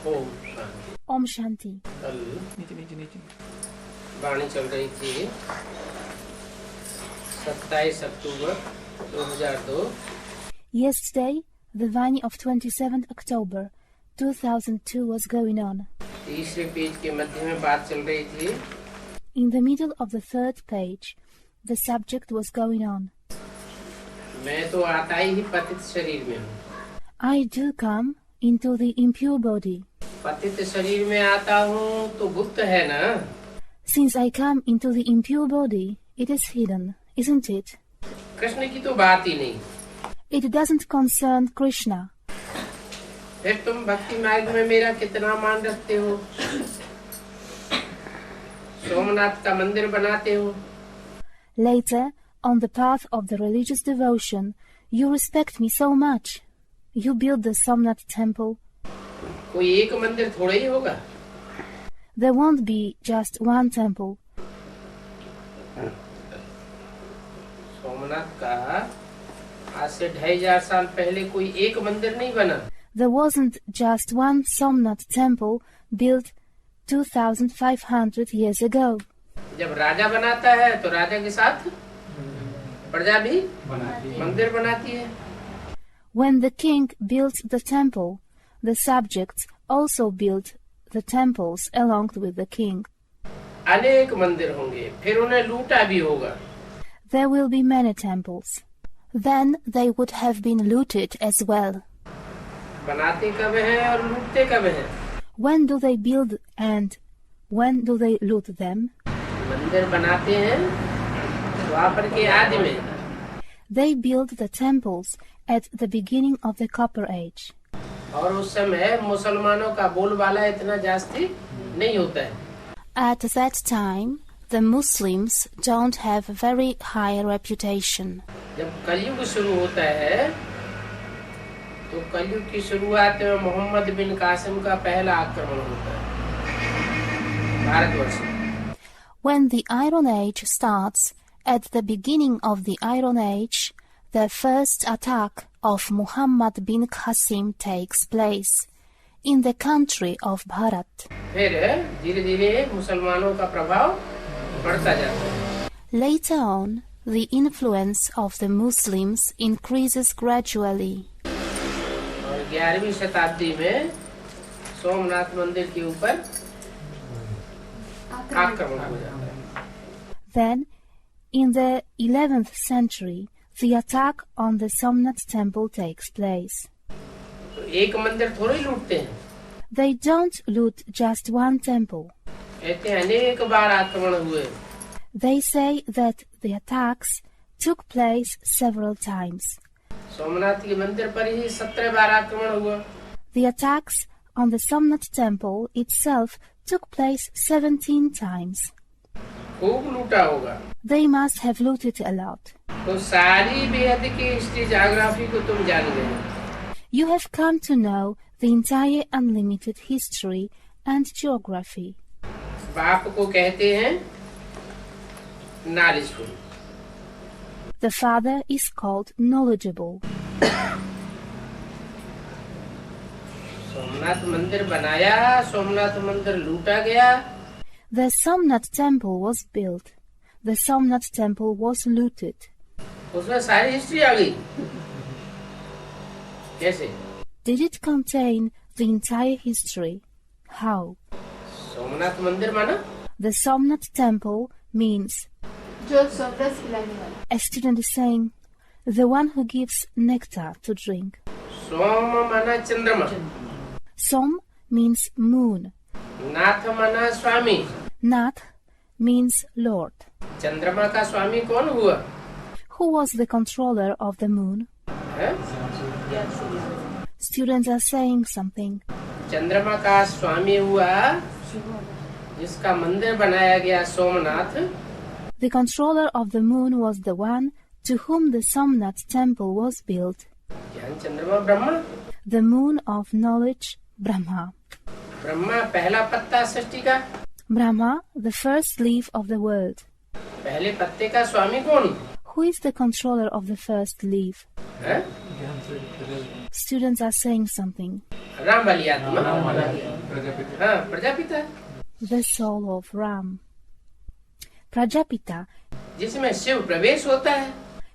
Om Shanti. Om Shanti. कल वाणी चल रही थी 27 अक्टूबर 2002। Yesterday, the Vani of 27th October 2002 was going on. तीसरे पेज के मध्य में बात चल रही थी। In the middle of the third page, the subject was going on. मैं तो आता ही पतित शरीर में हूँ। I do come into the impure body. पतित शरीर में आता हूँ तो गुप्त है ना। Since I come into the impure body, it is hidden, isn't it? Krishna की तो बात ही नहीं। It doesn't concern Krishna. फिर तुम भक्ति मार्ग में मेरा कितना मान रखते हो, सोमनाथ का मंदिर बनाते हो। Later, on the path of the religious devotion, you respect me so much. You build the Somnath temple. कोई एक मंदिर थोड़ा ही होगा। There won't be just one temple. Somnath का आज से 2500 साल पहले कोई एक मंदिर नहीं बना। There wasn't just one Somnath temple built 2500 years ago. जब राजा बनाता है तो राजा के साथ प्रजा भी मंदिर बनाती है। When the king built the temple, the subjects also built the temples along with the king. अनेक मंदिर होंगे, फिर उन्हें लूटा भी होगा। There will be many temples. Then they would have been looted as well. बनाते कब हैं और लूटते कब हैं? When do they build and when do they loot them? मंदिर बनाते हैं द्वापर के आदि में। They build the temples at the beginning of the Copper Age. और उस समय मुसलमानों का बोलबाला इतना जास्ती नहीं होता है। At that time, the Muslims don't have a very high reputation. जब कलयुग शुरू होता है तो कलयुग की शुरुआत में मोहम्मद बिन कासिम का पहला आक्रमण होता है भारतवर्ष में। When the Iron Age starts, at the beginning of the Iron Age, the first attack of Muhammad bin Khasim takes place in the country of Bharat. फिर धीरे धीरे मुसलमानों का प्रभाव बढ़ता जाता है। Later on, the influence of the Muslims increases gradually. और 11वीं शताब्दी में सोमनाथ मंदिर के ऊपर आक्रमण हो जाता है। Then, in the 11th century, the attack on the Somnath temple takes place. तो एक मंदिर थोड़ी लूटते हैं। They don't loot just one temple. कहते हैं अनेक बार आक्रमण हुए। They say that the attacks took place several times. Somnath के मंदिर पर ही 17 बार आक्रमण हुआ। The attacks on the Somnath temple itself took place 17 times. खूब लूटा होगा। They must have looted a lot. तो सारी बेहद की हिस्ट्री जोग्राफी को तुम जान गए। You have come to know the entire unlimited history and geography. बाप को कहते हैं knowledgeful. The father is called knowledgeable. Somnath मंदिर बनाया, सोमनाथ मंदिर लूटा गया। The Somnath temple was built. The Somnath temple was looted. उसमें सारी हिस्ट्री आ गई। कैसे? Did it contain the entire history? How? Somnath मंदिर माना The Somnath temple means जो रस पिलाने वाला। a student is saying, the one who gives nectar to drink. सोम माना चंद्रमा, Som means moon. नाथ माना स्वामी। Nath means Lord. चंद्रमा का स्वामी कौन हुआ? Who was the controller of the moon? है? Students are saying something. चंद्रमा का स्वामी हुआ जिसका मंदिर बनाया गया Somnath. The controller of the moon was the one to whom the Somnath temple was built. ज्ञान चंद्रमा Brahma. The moon of knowledge, Brahma. Brahma पहला पत्ता सृष्टि का। Brahma, the first leaf of the world. पहले पत्ते का स्वामी कौन? Who is the controller of the first leaf? है? Students are saying something. Ram वाली आत्मा, हाँ Prajapita, The soul of Ram. Prajapita, जिसमें शिव प्रवेश होता है।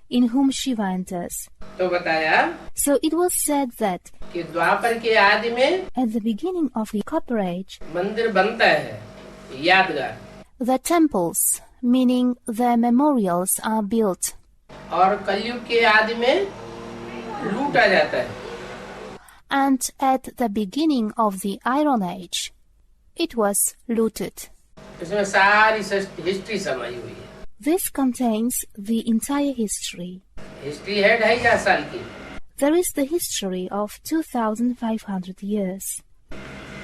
in whom Shiva enters. तो बताया So it was said that कि द्वापर के आदि में at the beginning of the Copper Age, मंदिर बनता है यादगार, the temples, meaning the memorials, are built. और कलयुग के आदि में लूटा जाता है। And at the beginning of the Iron Age, it was looted. इसमें सारी हिस्ट्री समाई हुई है। This contains the entire history. History है 2500 साल की। There is the history of 2500 years.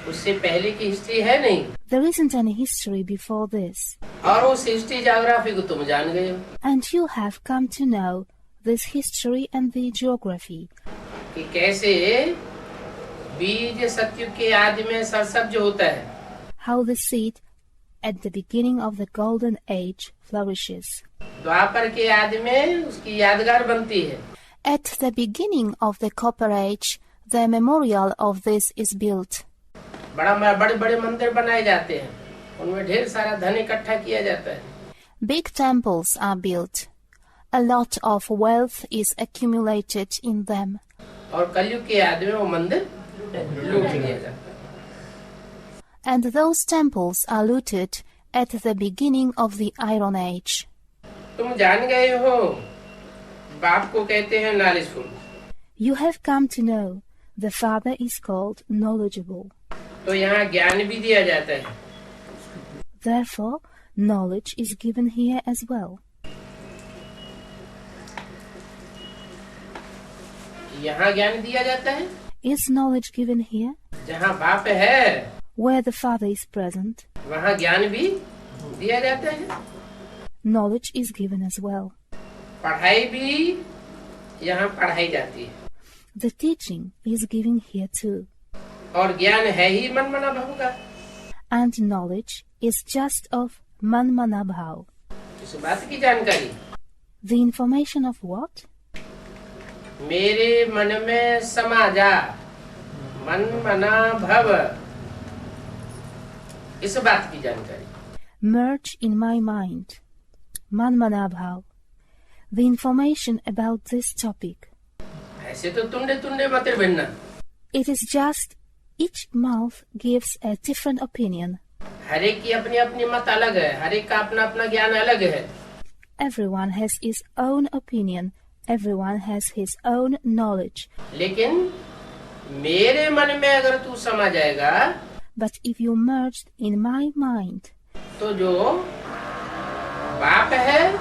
उससे पहले की हिस्ट्री है नहीं। There isn't any history before this. और उस हिस्ट्री ज्योग्राफी को तुम जान गए हो And you have come to know this history and the geography. कि कैसे बीज सतयुग के आदि में सरसब्ज होता है, How the seed at the beginning of the Golden Age flourishes. द्वापर के आदि में उसकी यादगार बनती है, At the beginning of the Copper Age, the memorial of this is built. बड़े बड़े मंदिर बनाए जाते हैं, उनमें ढेर सारा धन इकट्ठा किया जाता है। Big temples are built. A lot of wealth is accumulated in them. और कलयुग के आदि में वो मंदिर लूट लिया जाता है। And those temples are looted at the beginning of the Iron Age. तुम जान गए हो बाप को कहते हैं knowledgeful. You have come to know the Father is called knowledgeable. तो यहाँ ज्ञान भी दिया जाता है। Therefore, knowledge is given here as well. यहाँ ज्ञान दिया जाता है Is knowledge given here? जहाँ बाप है Where the Father is present, वहाँ ज्ञान भी दिया जाता है। knowledge is given as well. पढ़ाई भी यहाँ पढ़ाई जाती है। The teaching is given here too. और ज्ञान है ही मन मना भव का। And knowledge is just of manmana bhav. इस बात की जानकारी The information of what? मेरे मन में समा जा, मन मना भव, इस बात की जानकारी। Merge in my mind. Manmana bhav. The information about this topic. ऐसे तो तुंडे तुंडे मत भिन्ना। It is just each mouth gives a different opinion. हर एक की अपनी अपनी मत अलग है, हर एक का अपना अपना ज्ञान अलग है। Everyone has his own opinion. Everyone has his own knowledge. लेकिन मेरे मन में अगर तू समा जाएगा, But if you merged in my mind, तो जो बाप है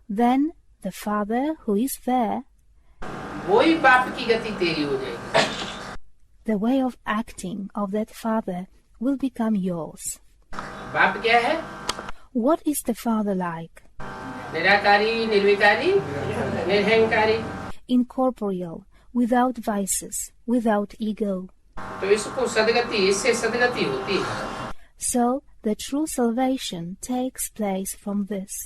then the Father who is there, वही बाप की गति तेरी हो जाएगी। the way of acting of that Father will become yours. बाप क्या है? What is the Father like? Nirankari, निर्विकारी, निर्हंकारी। Incorporeal, without vices, without ego. तो इसको सदगति, इससे सदगति होती है। So the true salvation takes place from this,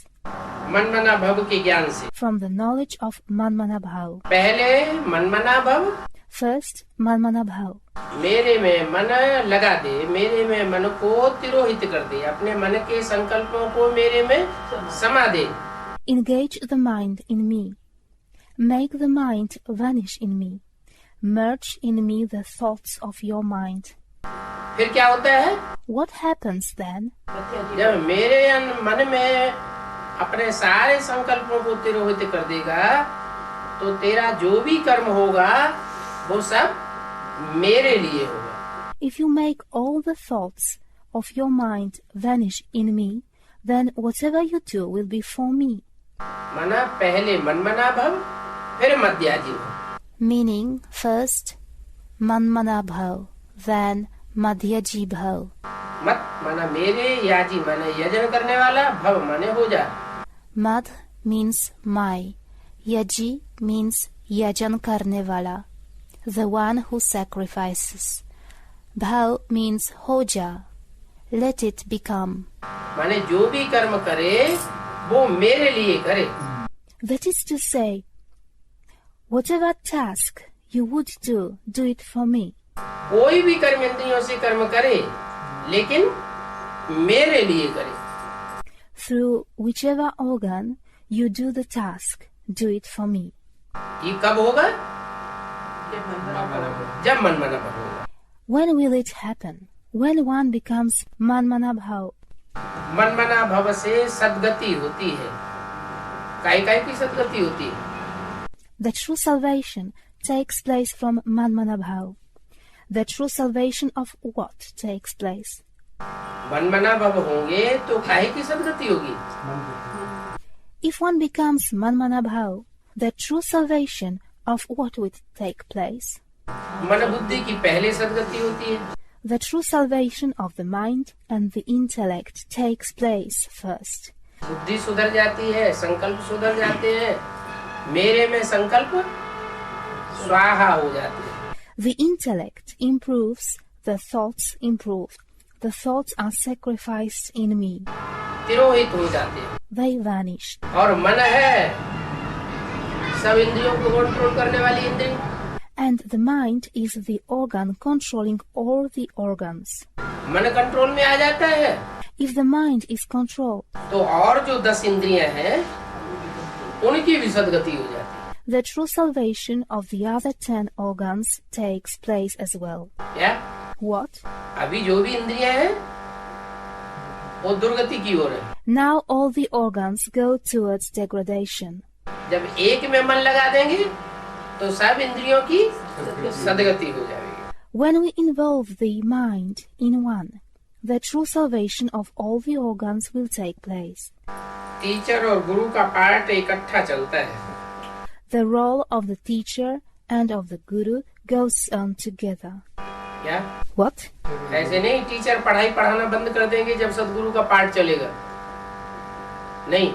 मन मना भव के ज्ञान से। from the knowledge of Manmana Bhav. पहले मन मना भव, First, Manmana Bhav. मेरे में मन लगा दे, मेरे में मन को तिरोहित कर दे, अपने मन के संकल्पों को मेरे में समा दे। Engage the mind in me. Make the mind vanish in me. Merge in me the thoughts of your mind. फिर क्या होता है? What happens then? जब मेरे मन में अपने सारे संकल्पों को तिरोहित कर देगा, तो तेरा जो भी कर्म होगा वो सब मेरे लिए होगा। If you make all the thoughts of your mind vanish in me, then whatever you do will be for me. मना पहले मन मना भव, फिर मध्याजी भव। Meaning, first Manmana Bhav, then Madhyaji Bhav. मत माना मेरे, याजी माने यजन करने वाला, भव माने हो जा। Madh means my, Yaji means yajan karne wala, the one who sacrifices. Bhav means hoja, let it become. माने जो भी कर्म करे वो मेरे लिए करे। That is to say, Whatever task you would do it for me. कोई भी कर्म इंद्रियों से कर्म करे, लेकिन मेरे लिए करे. Through whichever organ you do the task, do it for me. ये कब होगा? जब मन मना भाव होगा. When will it happen? When one becomes manmana bhav. मन मना भाव से सद्गति होती है. काय की सद्गति होती है? The true salvation takes place from manmana bhav. The true salvation of what takes place? मन मना भाव होंगे तो काय की सद्गति होगी? If one becomes manmana bhav, the true salvation of what will take place? मन बुद्धि की पहले सद्गति होती है. The true salvation of the mind and the intellect takes place first. बुद्धि सुधर जाती है, संकल्प सुधर जाते हैं. मेरे में संकल्प स्वाहा हो जाते हैं. The intellect improves, the thoughts improve. The thoughts are sacrificed in me. तिरोहित हो जाते हैं. They vanish. और मन है सब इंद्रियों को कंट्रोल करने वाली इंद्री. And the mind is the organ controlling all the organs. मन कंट्रोल में आ जाता है. If the mind is controlled, तो और जो 10 इंद्रियां हैं उनकी भी सद्गति हो जाती है. the true salvation of the other 10 organs takes place as well. क्या? What? अभी जो भी इंद्रियां हैं वो दुर्गति की ओर है. Now all the organs go towards degradation. जब एक में मन लगा देंगे तो सब इंद्रियों की सद्गति हो जाएगी. When we involve the mind in one, the true salvation of all the organs will take place. Teacher और गुरु का पार्ट इकट्ठा चलता है. The role of the teacher and of the guru goes on together. क्या? What? ऐसे नहीं teacher पढ़ाई पढ़ाना बंद कर देंगे जब सदगुरु का पाठ चलेगा. नहीं.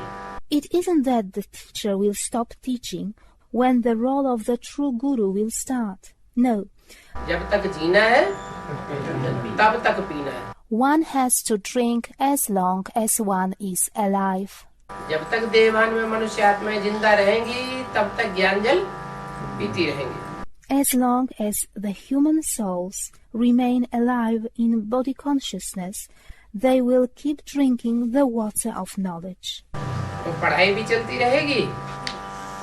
It isn't that the teacher will stop teaching when the role of the true guru will start. No. जब तक जीना है तब तक पीना है. One has to drink as long as one is alive. जब तक देहभान में मनुष्य आत्माएं जिंदा रहेंगी तब तक ज्ञान जल पीती रहेंगी. As long as the human souls remain alive in body consciousness, they will keep drinking the water of knowledge. तो पढ़ाई भी चलती रहेगी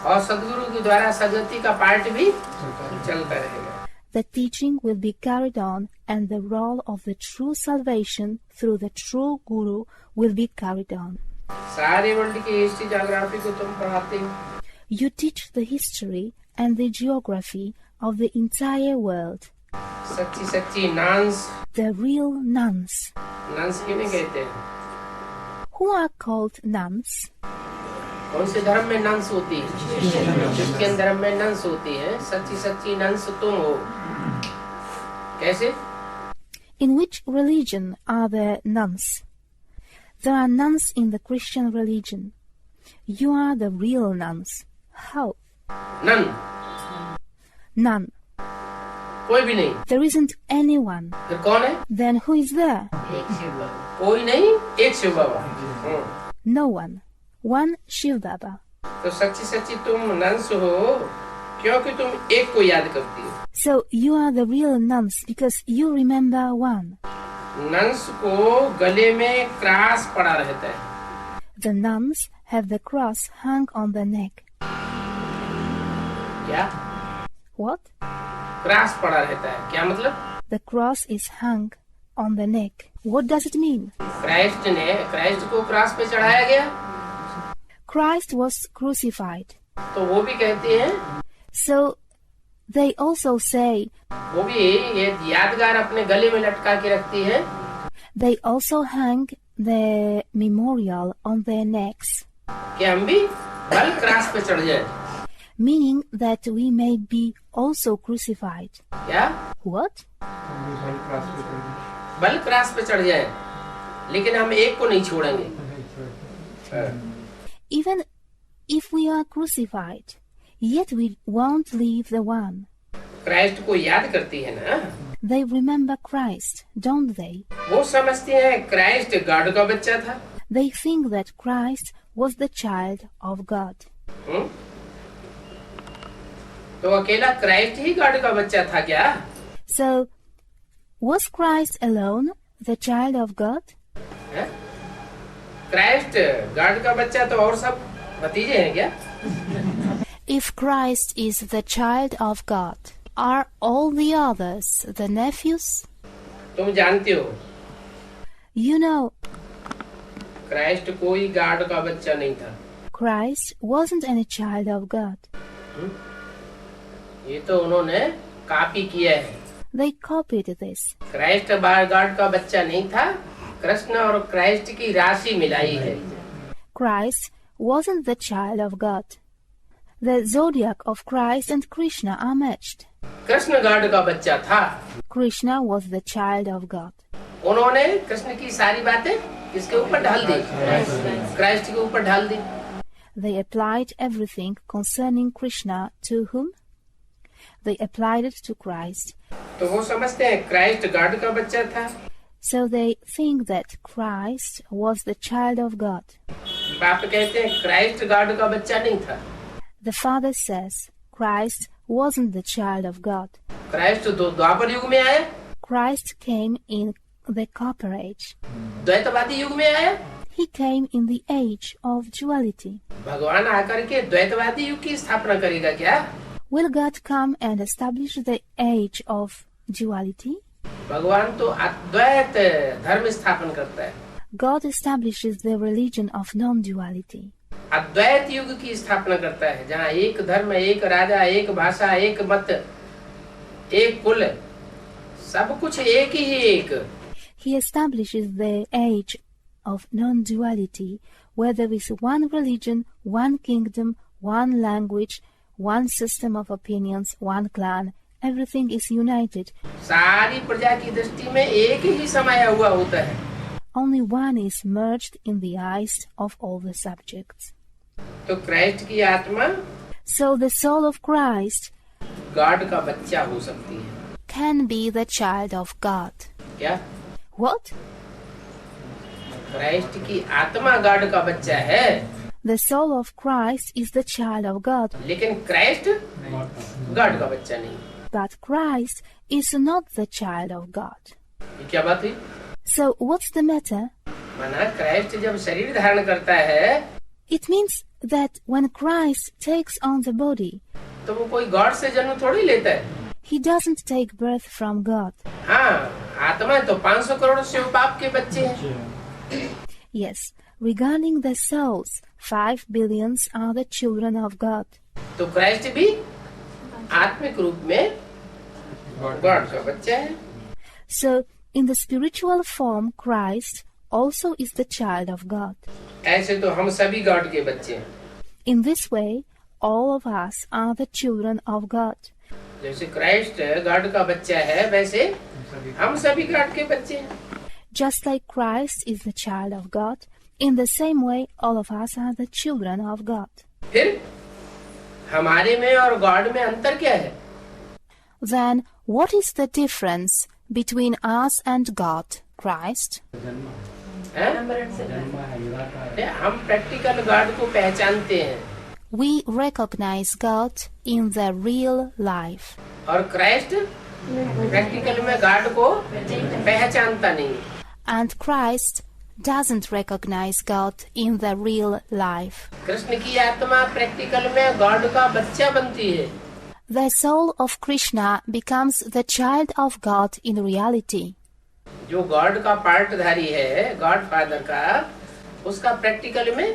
और सदगुरु के द्वारा सद्गति का पार्ट भी चलता रहेगा. The teaching will be carried on and the role of the true salvation through the true guru will be carried on. सारे वर्ल्ड की हिस्ट्री ज्योग्राफी को तुम पढ़ाते हो. You teach the history and the geography of the entire world. सच्ची सच्ची naans. The real nuns. Naans किन्हें कहते हैं? Who are called nuns? कौन से धर्म में नंस होती है? क्रिश्चियन धर्म में नंस होती है. सच्ची सच्ची नंस तुम हो. कैसे? In which religion are there nuns? There are nuns in the Christian religion. You are the real nuns. How? Nun. None. कोई भी नहीं. There isn't anyone. फिर कौन है? Then who is there? कोई नहीं, एक शिव बाबा. No one. One Shiv Baba. तो सच्ची सच्ची तुम नंस हो क्योंकि तुम एक को याद करती हो. So you are the real nuns because you remember one. Nun's को गले में क्रॉस पड़ा रहता है. The nuns have the cross hung on the neck. क्या? What? क्रॉस पड़ा रहता है. क्या मतलब? The cross is hung on the neck. What does it mean? Christ को क्रॉस पे चढ़ाया गया. Christ was crucified. तो वो भी कहते हैं. So they also say. वो भी ये यादगार अपने गले में लटका के रखती है. They also hang the memorial on their necks. कि हम भी बल क्रॉस पे चढ़ जाए. Meaning that we may be also crucified. क्या? What? बल क्रॉस पे चढ़ जाए लेकिन हम एक को नहीं छोड़ेंगे. Even if we are crucified, yet we won't leave the one. Christ को याद करती है ना. They remember Christ, don't they? वो समझते हैं क्राइस्ट गॉड का बच्चा था. They think that Christ was the child of God. तो अकेला क्राइस्ट ही गॉड का बच्चा था क्या? So, was Christ alone the child of God? हैं? क्राइस्ट गॉड का बच्चा तो और सब भतीजे हैं क्या? If Christ is the child of God, are all the others the nephews? तुम जानते हो You know, क्राइस्ट कोई गॉड का बच्चा नहीं था। Christ wasn't any child of God. ये तो उन्होंने कॉपी किया है। They copied this. Christ God का बच्चा नहीं था, कृष्ण और क्राइस्ट की राशि मिलाई है। Christ wasn't the child of God. The zodiac of Christ and Krishna are matched. Krishna God का बच्चा था। Krishna was the child of God. उन्होंने कृष्ण की सारी बातें किसके ऊपर ढाल दी? क्राइस्ट के ऊपर ढाल दी। They applied everything concerning Krishna to whom? They applied it to Christ. तो वो समझते हैं क्राइस्ट गॉड का बच्चा था। So they think that Christ was the child of God. बाप कहते हैं क्राइस्ट गॉड का बच्चा नहीं था। The Father says Christ wasn't the child of God. Christ तो द्वापर युग में आया, Christ came in the Copper Age. द्वैतवादी युग में आया। He came in the age of duality. भगवान आकर के द्वैतवादी युग की स्थापना करेगा क्या? Will God come and establish the age of duality? भगवान तो अद्वैत धर्म स्थापन करता है। God establishes the religion of non-duality. अद्वैत युग की स्थापना करता है, जहाँ एक धर्म, एक राजा, एक भाषा, एक मत, एक कुल, सब कुछ एक ही एक। He establishes the age of non-duality, where there is one religion, one kingdom, one language, one system of opinions, one clan. Everything is united. सारी प्रजा की दृष्टि में एक ही समाया हुआ होता है। Only one is merged in the eyes of all the subjects. तो क्राइस्ट की आत्मा So the soul of Christ God का बच्चा हो सकती है। can be the child of God. क्या? What? क्राइस्ट की आत्मा गॉड का बच्चा है, The soul of Christ is the child of God, लेकिन क्राइस्ट गॉड का बच्चा नहीं। but Christ is not the child of God. ये क्या बात हुई? So what's the matter? माना क्राइस्ट जब शरीर धारण करता है It means that when Christ takes on the body, तो वो कोई गॉड से जन्म थोड़ी लेता है। he doesn't take birth from God. हाँ, आत्मा तो 500 करोड़ शिव बाप के बच्चे हैं। Yes, regarding the souls, 5 billions are the children of God. तो क्राइस्ट भी आत्मिक रूप में गॉड का बच्चा है। So, in the spiritual form, Christ also is the child of God. ऐसे तो हम सभी गॉड के बच्चे हैं। In this way, all of us are the children of God. जैसे क्राइस्ट गॉड का बच्चा है, वैसे हम सभी गॉड के बच्चे हैं। Just like Christ is the child of God, in the same way, all of us are the children of God. फिर हमारे में और गॉड में अंतर क्या है? Then, what is the difference between us and God, Christ? हैं? हम प्रैक्टिकल गॉड को पहचानते हैं We recognize God in the real life. और क्राइस्ट प्रैक्टिकल में गॉड को पहचानता नहीं। And Christ doesn't recognize God in the real life. Krishna की आत्मा प्रैक्टिकल में गॉड का बच्चा बनती है। The soul of Krishna becomes the child of God in reality. जो गॉड का पार्टधारी है, गॉड फादर का, उसका प्रैक्टिकल में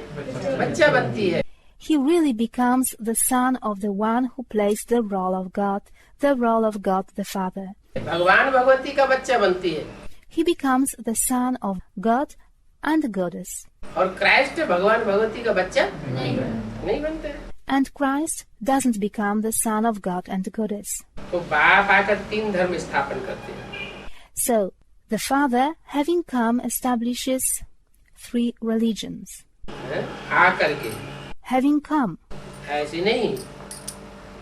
बच्चा बनती है। He really becomes the son of the one who plays the role of God the Father. भगवान भगवती का बच्चा बनती है। He becomes the son of God and Goddess. और क्राइस्ट भगवान भगवती का बच्चा नहीं बनता है। And Christ doesn't become the son of God and Goddess. तो बाप आकर 3 धर्म स्थापन करते हैं। So, the Father, having come, establishes 3 religions. आकर के Having come. ऐसे नहीं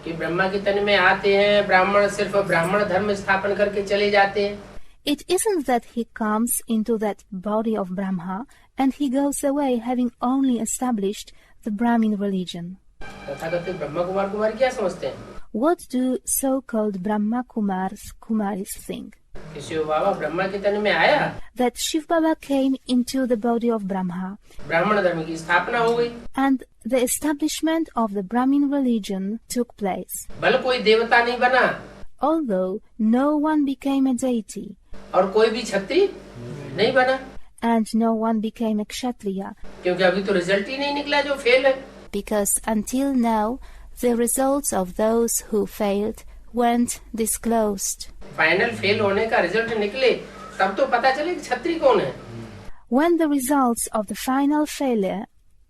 कि ब्रह्मा के तन में आते हैं, ब्राह्मण सिर्फ ब्राह्मण धर्म स्थापन करके चले जाते हैं। It isn't that he comes into that body of Brahma and he goes away having only established the Brahmin religion. Tathagata Brahma Kumar कुमारी क्या समझते हैं? What do so-called Brahma Kumaris think? कि शिव बाबा ब्रह्मा के तन में आया, That Shiv Baba came into the body of Brahma ब्राह्मण धर्म की स्थापना हो गई, and the establishment of the Brahmin religion took place. भले कोई देवता नहीं बना Although no one became a deity और कोई भी छत्री नहीं बना, and no one became a kshatriya, क्योंकि अभी तो रिजल्ट ही नहीं निकला जो फेल है। because until now the results of those who failed weren't disclosed. Final fail होने का रिजल्ट निकले तब तो पता चले कि छत्री कौन है। When the results of the final failure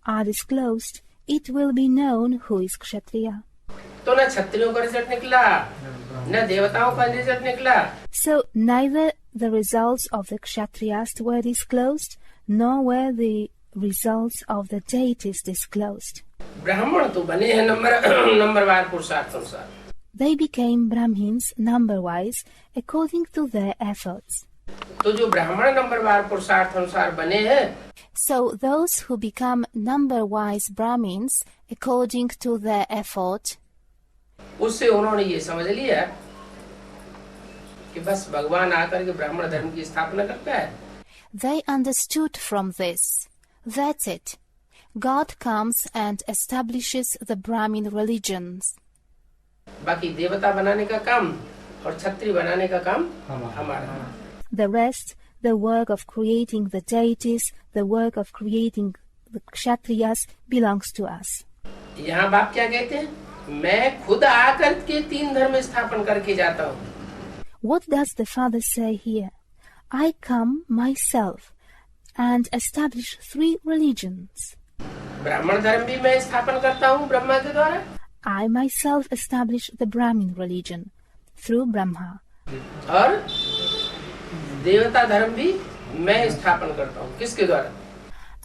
are disclosed, it will be known who is kshatriya. तो न छत्रियों का रिजल्ट निकला, न देवताओं का रिजल्ट निकला। So neither the results of the kshatriyas were disclosed, nor were the results of the deities disclosed. ब्राह्मण तो बने हैं नंबरवार पुरुषार्थ अनुसार। They became Brahmins number-wise according to their efforts. तो जो ब्राह्मण नंबरवार पुरुषार्थ अनुसार बने हैं, So those who become number-wise Brahmins according to their effort, उससे उन्होंने ये समझ लिया कि बस भगवान आकर के ब्राह्मण धर्म की स्थापना करता है। they understood from this. That's it. God comes and establishes the Brahmin religions. बाकी देवता बनाने का काम और छत्री बनाने का काम हमारा। The rest, the work of creating the deities, the work of creating the kshatriyas belongs to us. यहाँ बाप क्या कहते हैं? मैं खुद आकर के 3 धर्म स्थापन करके जाता हूँ। What does the Father say here? I come myself and establish 3 religions. ब्राह्मण धर्म भी मैं स्थापन करता हूँ ब्रह्मा के द्वारा, I myself establish the Brahmin religion through Brahma. और देवता धर्म भी मैं स्थापन करता हूँ। किसके द्वारा?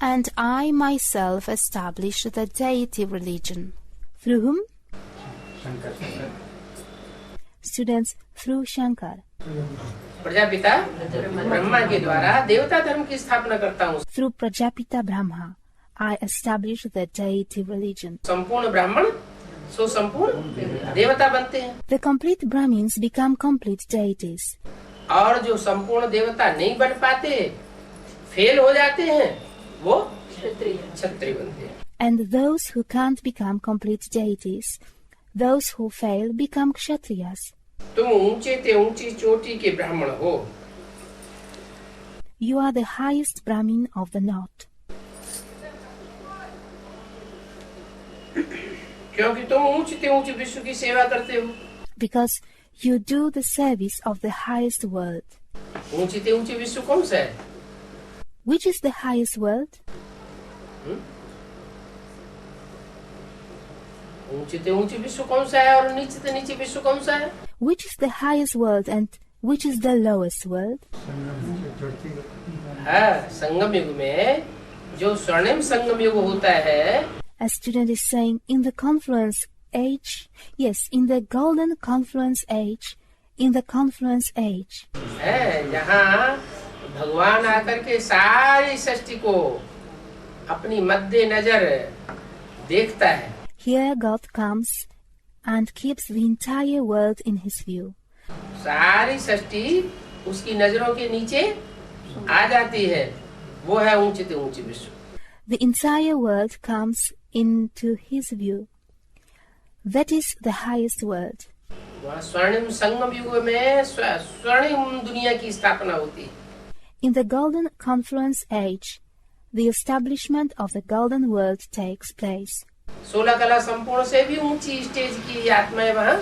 And I myself establish the deity religion. Through whom? Students, through Shankar. Prajapita Brahma के द्वारा देवता धर्म की स्थापना करता हूँ। Through Prajapita Brahma, I establish the deity religion. संपूर्ण ब्राह्मण सो संपूर्ण देवता बनते हैं, The complete Brahmins become complete deities. और जो संपूर्ण देवता नहीं बन पाते, फेल हो जाते हैं, वो क्षत्रिय बनते हैं। And those who can't become complete deities, those who fail become kshatriyas. तुम ऊंचे ते ऊंची चोटी के ब्राह्मण हो, You are the highest Brahmin of the North. क्योंकि तुम ऊंचे ते ऊंचे विश्व की सेवा करते हो। Because you do the service of the highest world. ऊंचे ते ऊंचे विश्व कौन सा है? Which is the highest world? ऊंचे ते ऊंचे विश्व कौन सा है और नीचे ते नीचे विश्व कौन सा है? Which is the highest world and which is the lowest world? हाँ, संगम युग में जो स्वर्णिम संगम युग होता है, A student is saying in the confluence age, yes, in the golden confluence age, in the confluence age. है जहाँ भगवान आकर के सारी सृष्टि को अपनी मध्य नजर देखता है। Here God comes and keeps the entire world in his view. सारी सृष्टि उसकी नजरों के नीचे आ जाती है, वो है ऊंचे ते ऊंचे विश्व। The entire world comes into his view. That is the highest world. वहाँ स्वर्णिम संगम युग में स्वर्णिम दुनिया की स्थापना होती है। In the golden confluence age, the establishment of the golden world takes place. 16 कला संपूर्ण से भी ऊंची स्टेज की आत्माएं वहाँ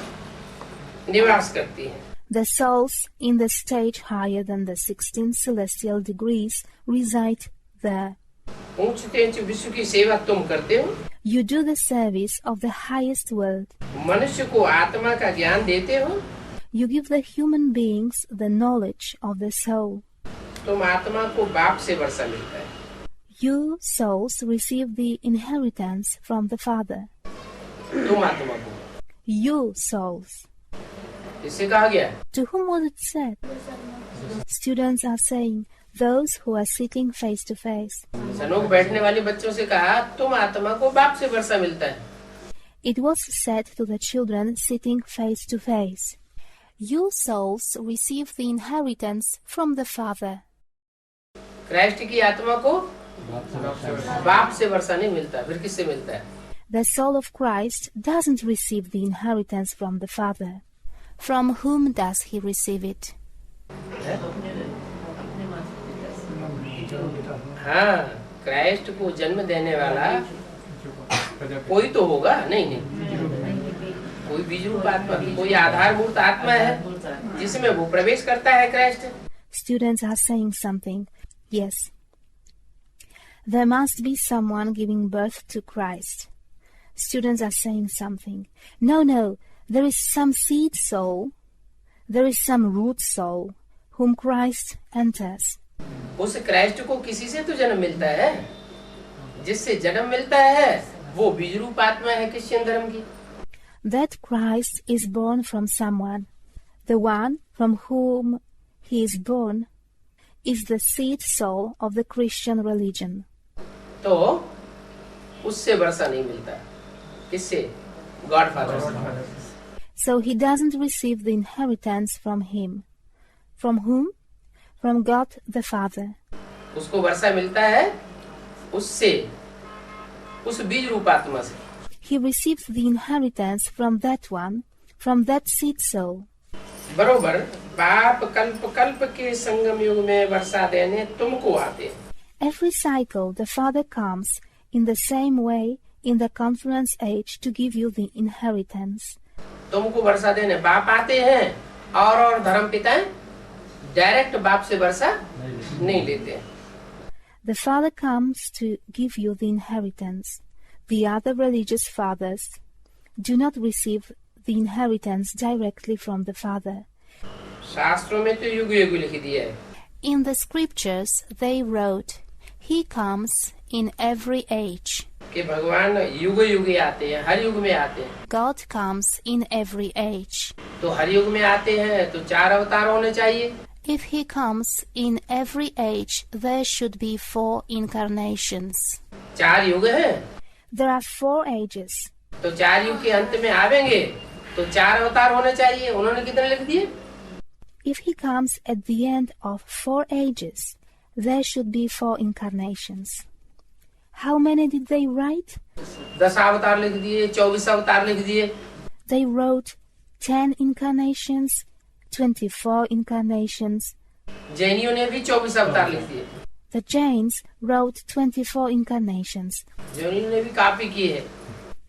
निवास करती हैं। The souls in the stage higher than the 16 celestial degrees reside there. ऊंचे ऊंचे विश्व की सेवा तुम करते हो। You do the service of the highest world. मनुष्य को आत्मा का ज्ञान देते हो। You give the human beings the knowledge of the soul. तुम आत्मा को बाप से वर्षा मिलता है। You souls receive the inheritance from the Father. तुम आत्मा को। You souls. इससे कहा गया। To whom was it said? Students are saying, those who are sitting face to face. सनोक बैठने वाले बच्चों से कहा, तुम आत्मा को बाप से वर्षा मिलता है। It was said to the children sitting face to face, "You souls receive the inheritance from the Father." Christ की आत्मा को बाप से वर्षा नहीं मिलता, फिर किससे मिलता है? The soul of Christ doesn't receive the inheritance from the Father. From whom does he receive it? हाँ, क्राइस्ट को जन्म देने वाला कोई तो होगा, नहीं कोई बीज रूप आत्मा, कोई आधारभूत आत्मा है जिसमें वो प्रवेश करता है Christ. Students are saying something. Yes. There must be someone giving birth to Christ. Students are saying something. No, there is some seed soul. There is some root soul whom Christ enters. उस Christ को किसी से तो जन्म मिलता है, जिससे जन्म मिलता है वो बीज रूप आत्मा है क्रिश्चियन धर्म की. That Christ is born from someone. The one from whom he is born is the seed soul of the Christian religion. तो उससे वर्षा नहीं मिलता, किससे? गॉड फादर से. So he doesn't receive the inheritance from him. From whom? From God the Father. उसको वर्षा मिलता है उससे, उस बीज रूप आत्मा से. He receives the inheritance from that one, from that seed soul. बरोबर बाप कल्प कल्प के संगम युग में वर्षा देने तुमको आते. Every cycle the Father comes in the same way in the confluence age to give you the inheritance. तुमको वर्षा देने बाप आते हैं और धर्म पिता डायरेक्ट बाप से वर्षा नहीं लेते. The Father comes to give you the inheritance. The other religious fathers do not receive the inheritance directly from the Father. शास्त्रों में तो युग युग लिख दिया है. In the scriptures they wrote, "He comes in every age." कि भगवान युग युग आते हैं, हर युग में आते हैं. God comes in every age. तो हर युग में आते हैं तो 4 अवतार होने चाहिए. If he comes in every age, there should be 4 incarnations. 4 युग हैं. There are 4 ages. तो 4 युग के अंत में आवेंगे तो 4 अवतार होने चाहिए. उन्होंने कितने लिख दिए? If he comes at the end of 4 ages, there should be 4 incarnations. How many did they write? 10 अवतार लिख दिए, 24 अवतार लिख दिए. They wrote 10 incarnations, 24 incarnations. जैनियों ने भी 24 अवतार लिख दिए. The Jains wrote 24 incarnations. जैनियों ने भी कॉपी की है.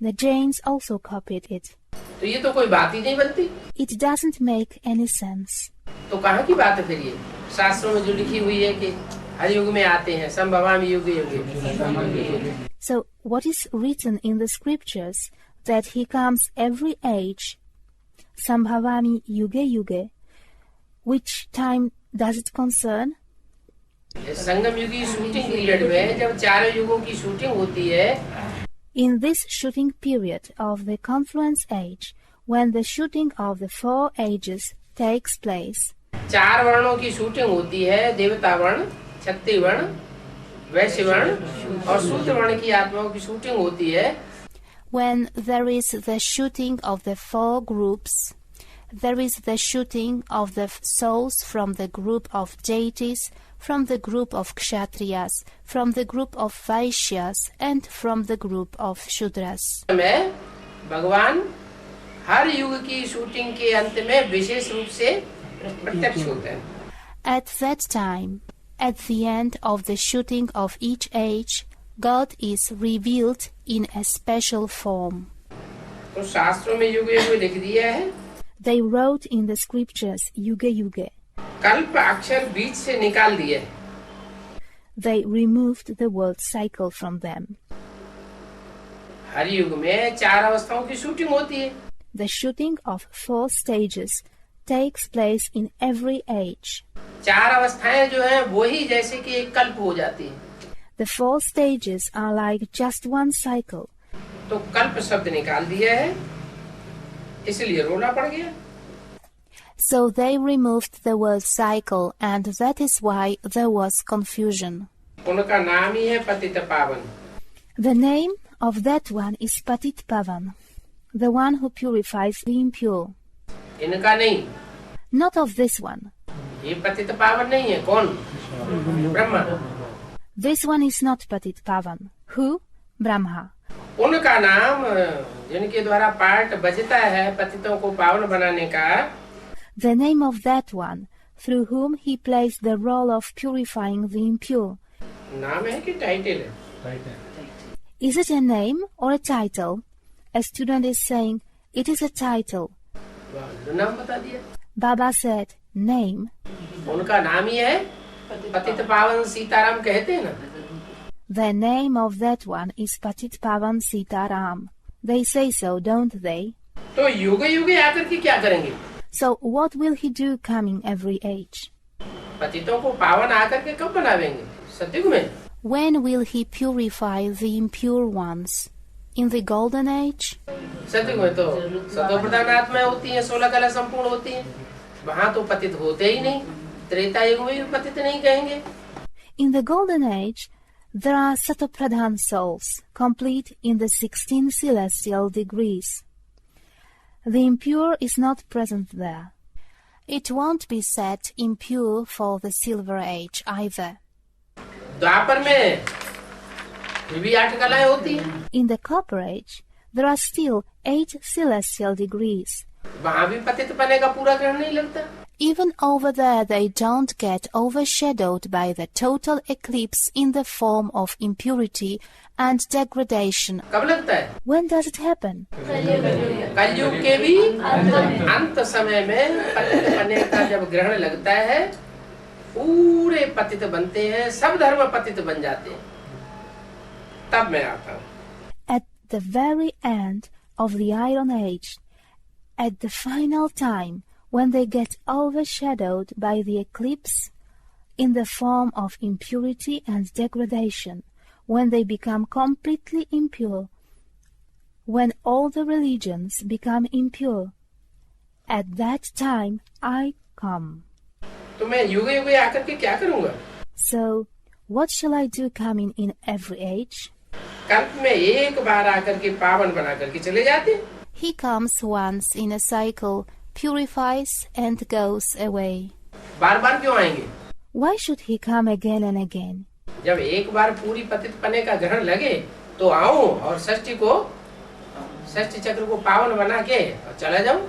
The Jains also copied it. तो ये तो कोई बात ही नहीं बनती. It doesn't make any sense. तो कहाँ की बात है फिर ये? शास्त्रों में जो लिखी हुई है कि हर युग में आते हैं, संभवामि युगे युगे. So what is written in the scriptures that he comes every age, sambhavami yuge yuge, which time does it concern? संगम युगी शूटिंग पीरियड में जब 4 युगों की शूटिंग होती है. In this shooting period of the confluence age, when the shooting of the 4 ages takes place, 4 वर्णों की शूटिंग होती है. देवता वर्ण, क्षत्रिय वर्ण, वैश्य वर्ण और शूद्र वर्ण की आत्माओं की शूटिंग होती है. when there is the shooting of the 4 groups, there is the shooting of the souls from the group of deities, from the group of kshatriyas, from the group of vaishyas, and from the group of shudras. में भगवान हर युग की shooting के अंत में विशेष रूप से प्रत्यक्ष होते हैं. At that time, at the end of the shooting of each age, God is revealed in a special form. तो शास्त्रों में युग युग लिख दिया है. They wrote in the scriptures yuge yuge. कल्प अक्षर बीच से निकाल दिए. They removed the word cycle from them. हर युग में 4 अवस्थाओं की शूटिंग होती है. The shooting of 4 stages takes place in every age. 4 अवस्थाएं जो हैं वो ही जैसे कि एक कल्प हो जाती है. The 4 stages are like just one cycle. तो कल्प शब्द निकाल दिया है, इसलिए रोना पड़ गया. So they removed the word cycle, and that is why there was confusion. उनका नाम ही है पतित पावन. The name of that one is Patit Pavan. the one who purifies the impure. इनका नहीं, Not of this one. ये पतित पावन नहीं है. कौन? Brahma. This one is not Patit Pavan. Who? Brahma. उनका नाम जिनके द्वारा पार्ट बजता है पतितों को पावन बनाने का, The name of that one, through whom he plays the role of purifying the impure. नाम है कि टाइटल है? Is it a name or a title? A student is saying, it is a title. नाम बता दिया. Baba said, name. उनका नाम ही है पतित पावन सीताराम कहते हैं ना. The name of that one is Patit Pavan Sitaram. They say so, don't they? तो युगे युगे आकर के क्या करेंगे? So what will he do coming every age? पतितों को पावन आकर के कब बनावेंगे? सतयुग में. When will he purify the impure ones? In the golden age? सतयुग में तो सतो प्रधान आत्मा होती है, 16 कला संपूर्ण होती है. वहाँ तो पतित होते ही नहीं. त्रेता युग में भी पतित नहीं कहेंगे. In the golden age, there are Satopradhan souls, complete in the 16 celestial degrees. The impure is not present there. It won't be said impure for the silver age either. द्वापर में फिर भी 8 कलाएं होती हैं. In the copper age, there are still 8 celestial degrees. वहाँ भी पतितपने का पूरा ग्रहण नहीं लगता. Even over there, they don't get overshadowed by the total eclipse in the form of impurity and degradation. कब लगता है? When does it happen? कलयुग के भी अंत समय में पतितपने का जब ग्रहण लगता है, पूरे पतित बनते हैं, सब धर्म पतित बन जाते हैं. तब मैं आता हूँ. At the very end of the Iron Age, at the final time, when they get overshadowed by the eclipse in the form of impurity and degradation, when they become completely impure, when all the religions become impure, at that time I come. तो मैं युगे युगे आकर के क्या करूँगा? So, what shall I do coming in every age? कल्प में एक बार आकर के पावन बना करके चले जाते हैं. He comes once in a cycle, purifies and goes away. बार बार क्यों आएंगे? Why should he come again and again? जब एक बार पूरी पतितपने का ग्रहण लगे तो आऊं और षष्ठी चक्र को पावन बना के और चला जाऊं.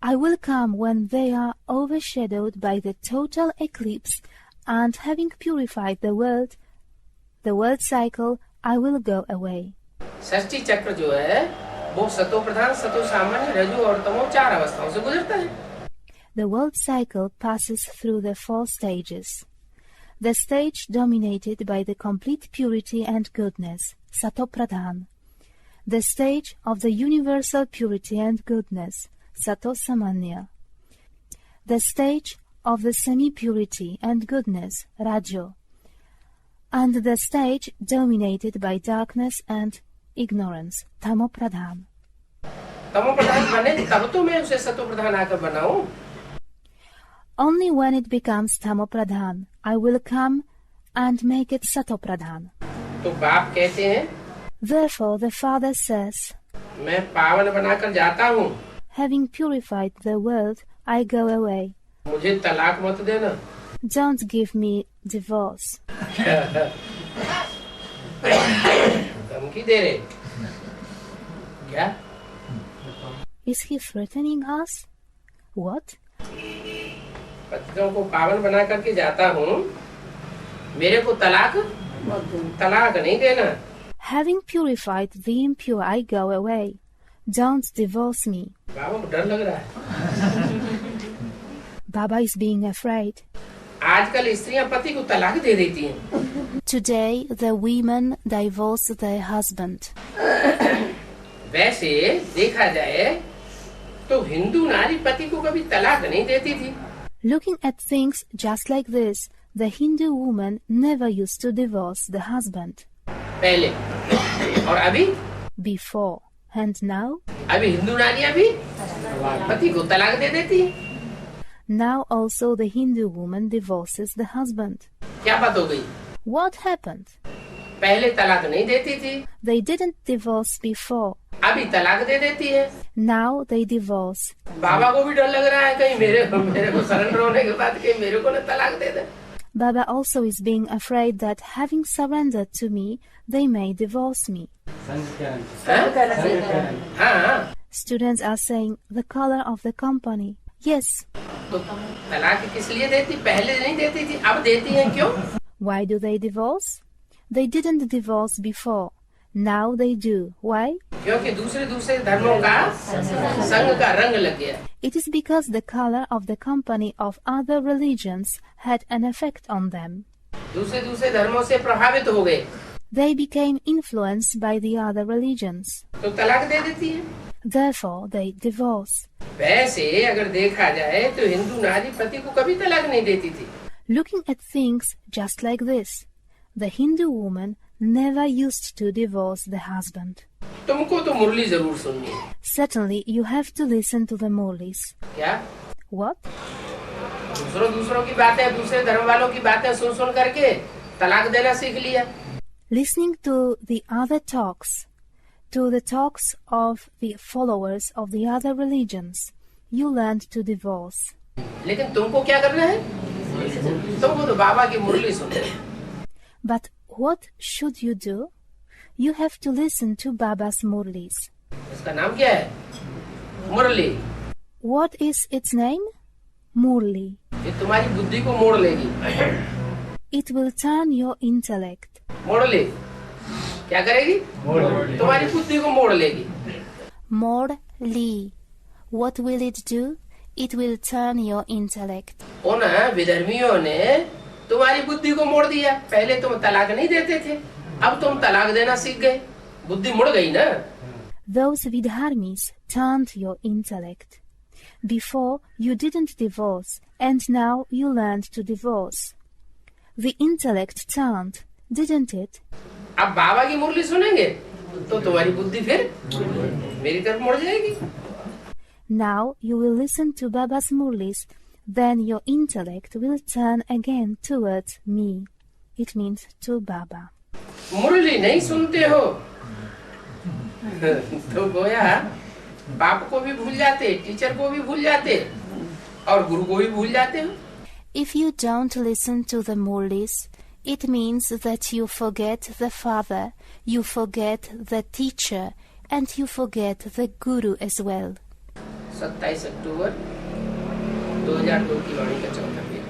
I will come when they are overshadowed by the total eclipse, and having purified the world cycle, I will go away. षष्ठी चक्र जो है वो सतो प्रधान, सतो सामान्य, रजु और तमो 4 अवस्थाओं से गुजरता है. The world cycle passes through the 4 stages. The stage dominated by the complete purity and goodness, Sato Pradhan. The stage of the universal purity and goodness, Sato Samanya. The stage of the semi-purity and goodness, Rajo. And the stage dominated by darkness and ignorance, Tamo Pradhan. तमो प्रधान बने तब तो मैं उसे सतो प्रधान आकर बनाऊं. Only when it becomes Tamo Pradhan, I will come and make it Sato Pradhan. तो बाप कहते हैं, Therefore the father says, मैं पावन बनाकर जाता हूँ. having purified the world, I go away. मुझे तलाक मत देना. Don't give me divorce. धमकी दे रहे क्या? Is he threatening us? What? पतितों को पावन बना करके जाता हूँ, मेरे को तलाक नहीं देना. Having purified the impure, I go away. Don't divorce me. बाबा को डर लग रहा है. Baba is being afraid. आजकल स्त्रियां पति को तलाक दे देती हैं. Today the women divorce their husband. वैसे देखा जाए तो हिंदू नारी पति को कभी तलाक नहीं देती थी. Looking at things just like this, the Hindu woman never used to divorce the husband. पहले और अभी. Before and now. अभी हिंदू नारियां भी पति को तलाक दे देती हैं. Now also the Hindu woman divorces the husband. क्या बात हो गई? What happened? पहले तलाक नहीं देती थी. They didn't divorce before. अभी तलाक दे देती है। Now they divorce. बाबा को भी डर लग रहा है कहीं मेरे को सरेंडर होने के बाद कहीं मेरे को ना तलाक दे दे। Baba also is being afraid that having surrendered to me, they may divorce me. हाँ, Students are saying the color of the company. Yes. तो तलाक किस लिए देती? पहले नहीं देती थी, अब देती है, क्यों? Why do they divorce? They didn't divorce before. Now they do. Why? क्योंकि दूसरे धर्मों का संग का रंग लग गया। It is because the color of the company of other religions had an effect on them. दूसरे धर्मों से प्रभावित हो गए। They became influenced by the other religions. तो तलाक दे देती है। Therefore, they divorce. वैसे अगर देखा जाए तो हिंदू नारी पति को कभी तलाक नहीं देती थी। Looking at things just like this, the Hindu woman never used to divorce the husband. तुमको तो मुरली जरूर सुननी है। Certainly, you have to listen to the Murlis. क्या? What? दूसरों की बातें, दूसरे धर्म वालों की बातें सुन करके तलाक देना सीख लिया। Listening to the other talks, to the talks of the followers of the other religions, you learned to divorce. लेकिन तुमको क्या करना है? तुमको तो बाबा की मुरली सुननी है। But what should you do? You have to listen to Baba's Murlis. इसका नाम क्या है? मुरली। What is its name? Murli. ये तुम्हारी बुद्धि को मोड़ लेगी। It will turn your intellect. मोड़ ले। क्या करेगी? तुम्हारी बुद्धि को मोड़ लेगी। Morli. What will it do? It will turn your intellect. उन विधर्मियों ने तुम्हारी बुद्धि को मोड़ दिया। पहले तुम तलाक नहीं देते थे, अब तुम तलाक देना सीख गए, बुद्धि मुड़ गई ना। Those Vidharmis turned your intellect. Before you didn't divorce, and now you learned to divorce. The intellect turned, didn't it? अब बाबा की मुरली सुनेंगे तो तुम्हारी बुद्धि फिर मेरी तरफ मुड़ जाएगी। Now you will listen to Baba's Murlis, then your intellect will turn again towards me. It means to Baba. मुरली नहीं सुनते हो तो गोया बाप को भी भूल जाते, टीचर को भी भूल जाते और गुरु को भी भूल जाते हो। If you don't listen to the Murlis, it means that you forget the father, you forget the teacher, and you forget the guru as well. 27 अक्टूबर 2002 की वाणी का चौथा page.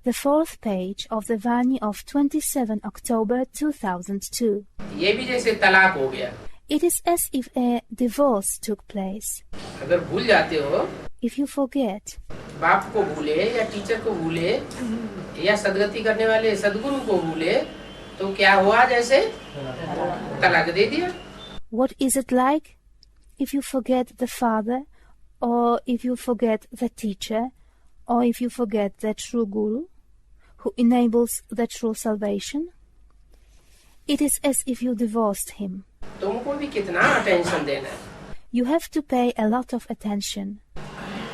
The fourth page of the Vani of 27 October 2002. ये भी जैसे तलाक हो गया। It is as if a divorce took place. अगर भूल जाते हो, If you forget, बाप को भूले या टीचर को भूले या सदगति करने वाले सदगुरु को भूले, तो क्या हुआ? जैसे तलाक दे दिया। what is it like? If you forget the father, or if you forget the teacher, or if you forget the true guru, who enables the true salvation, it is as if you divorced him. तुमको भी कितना attention देना है। You have to pay a lot of attention.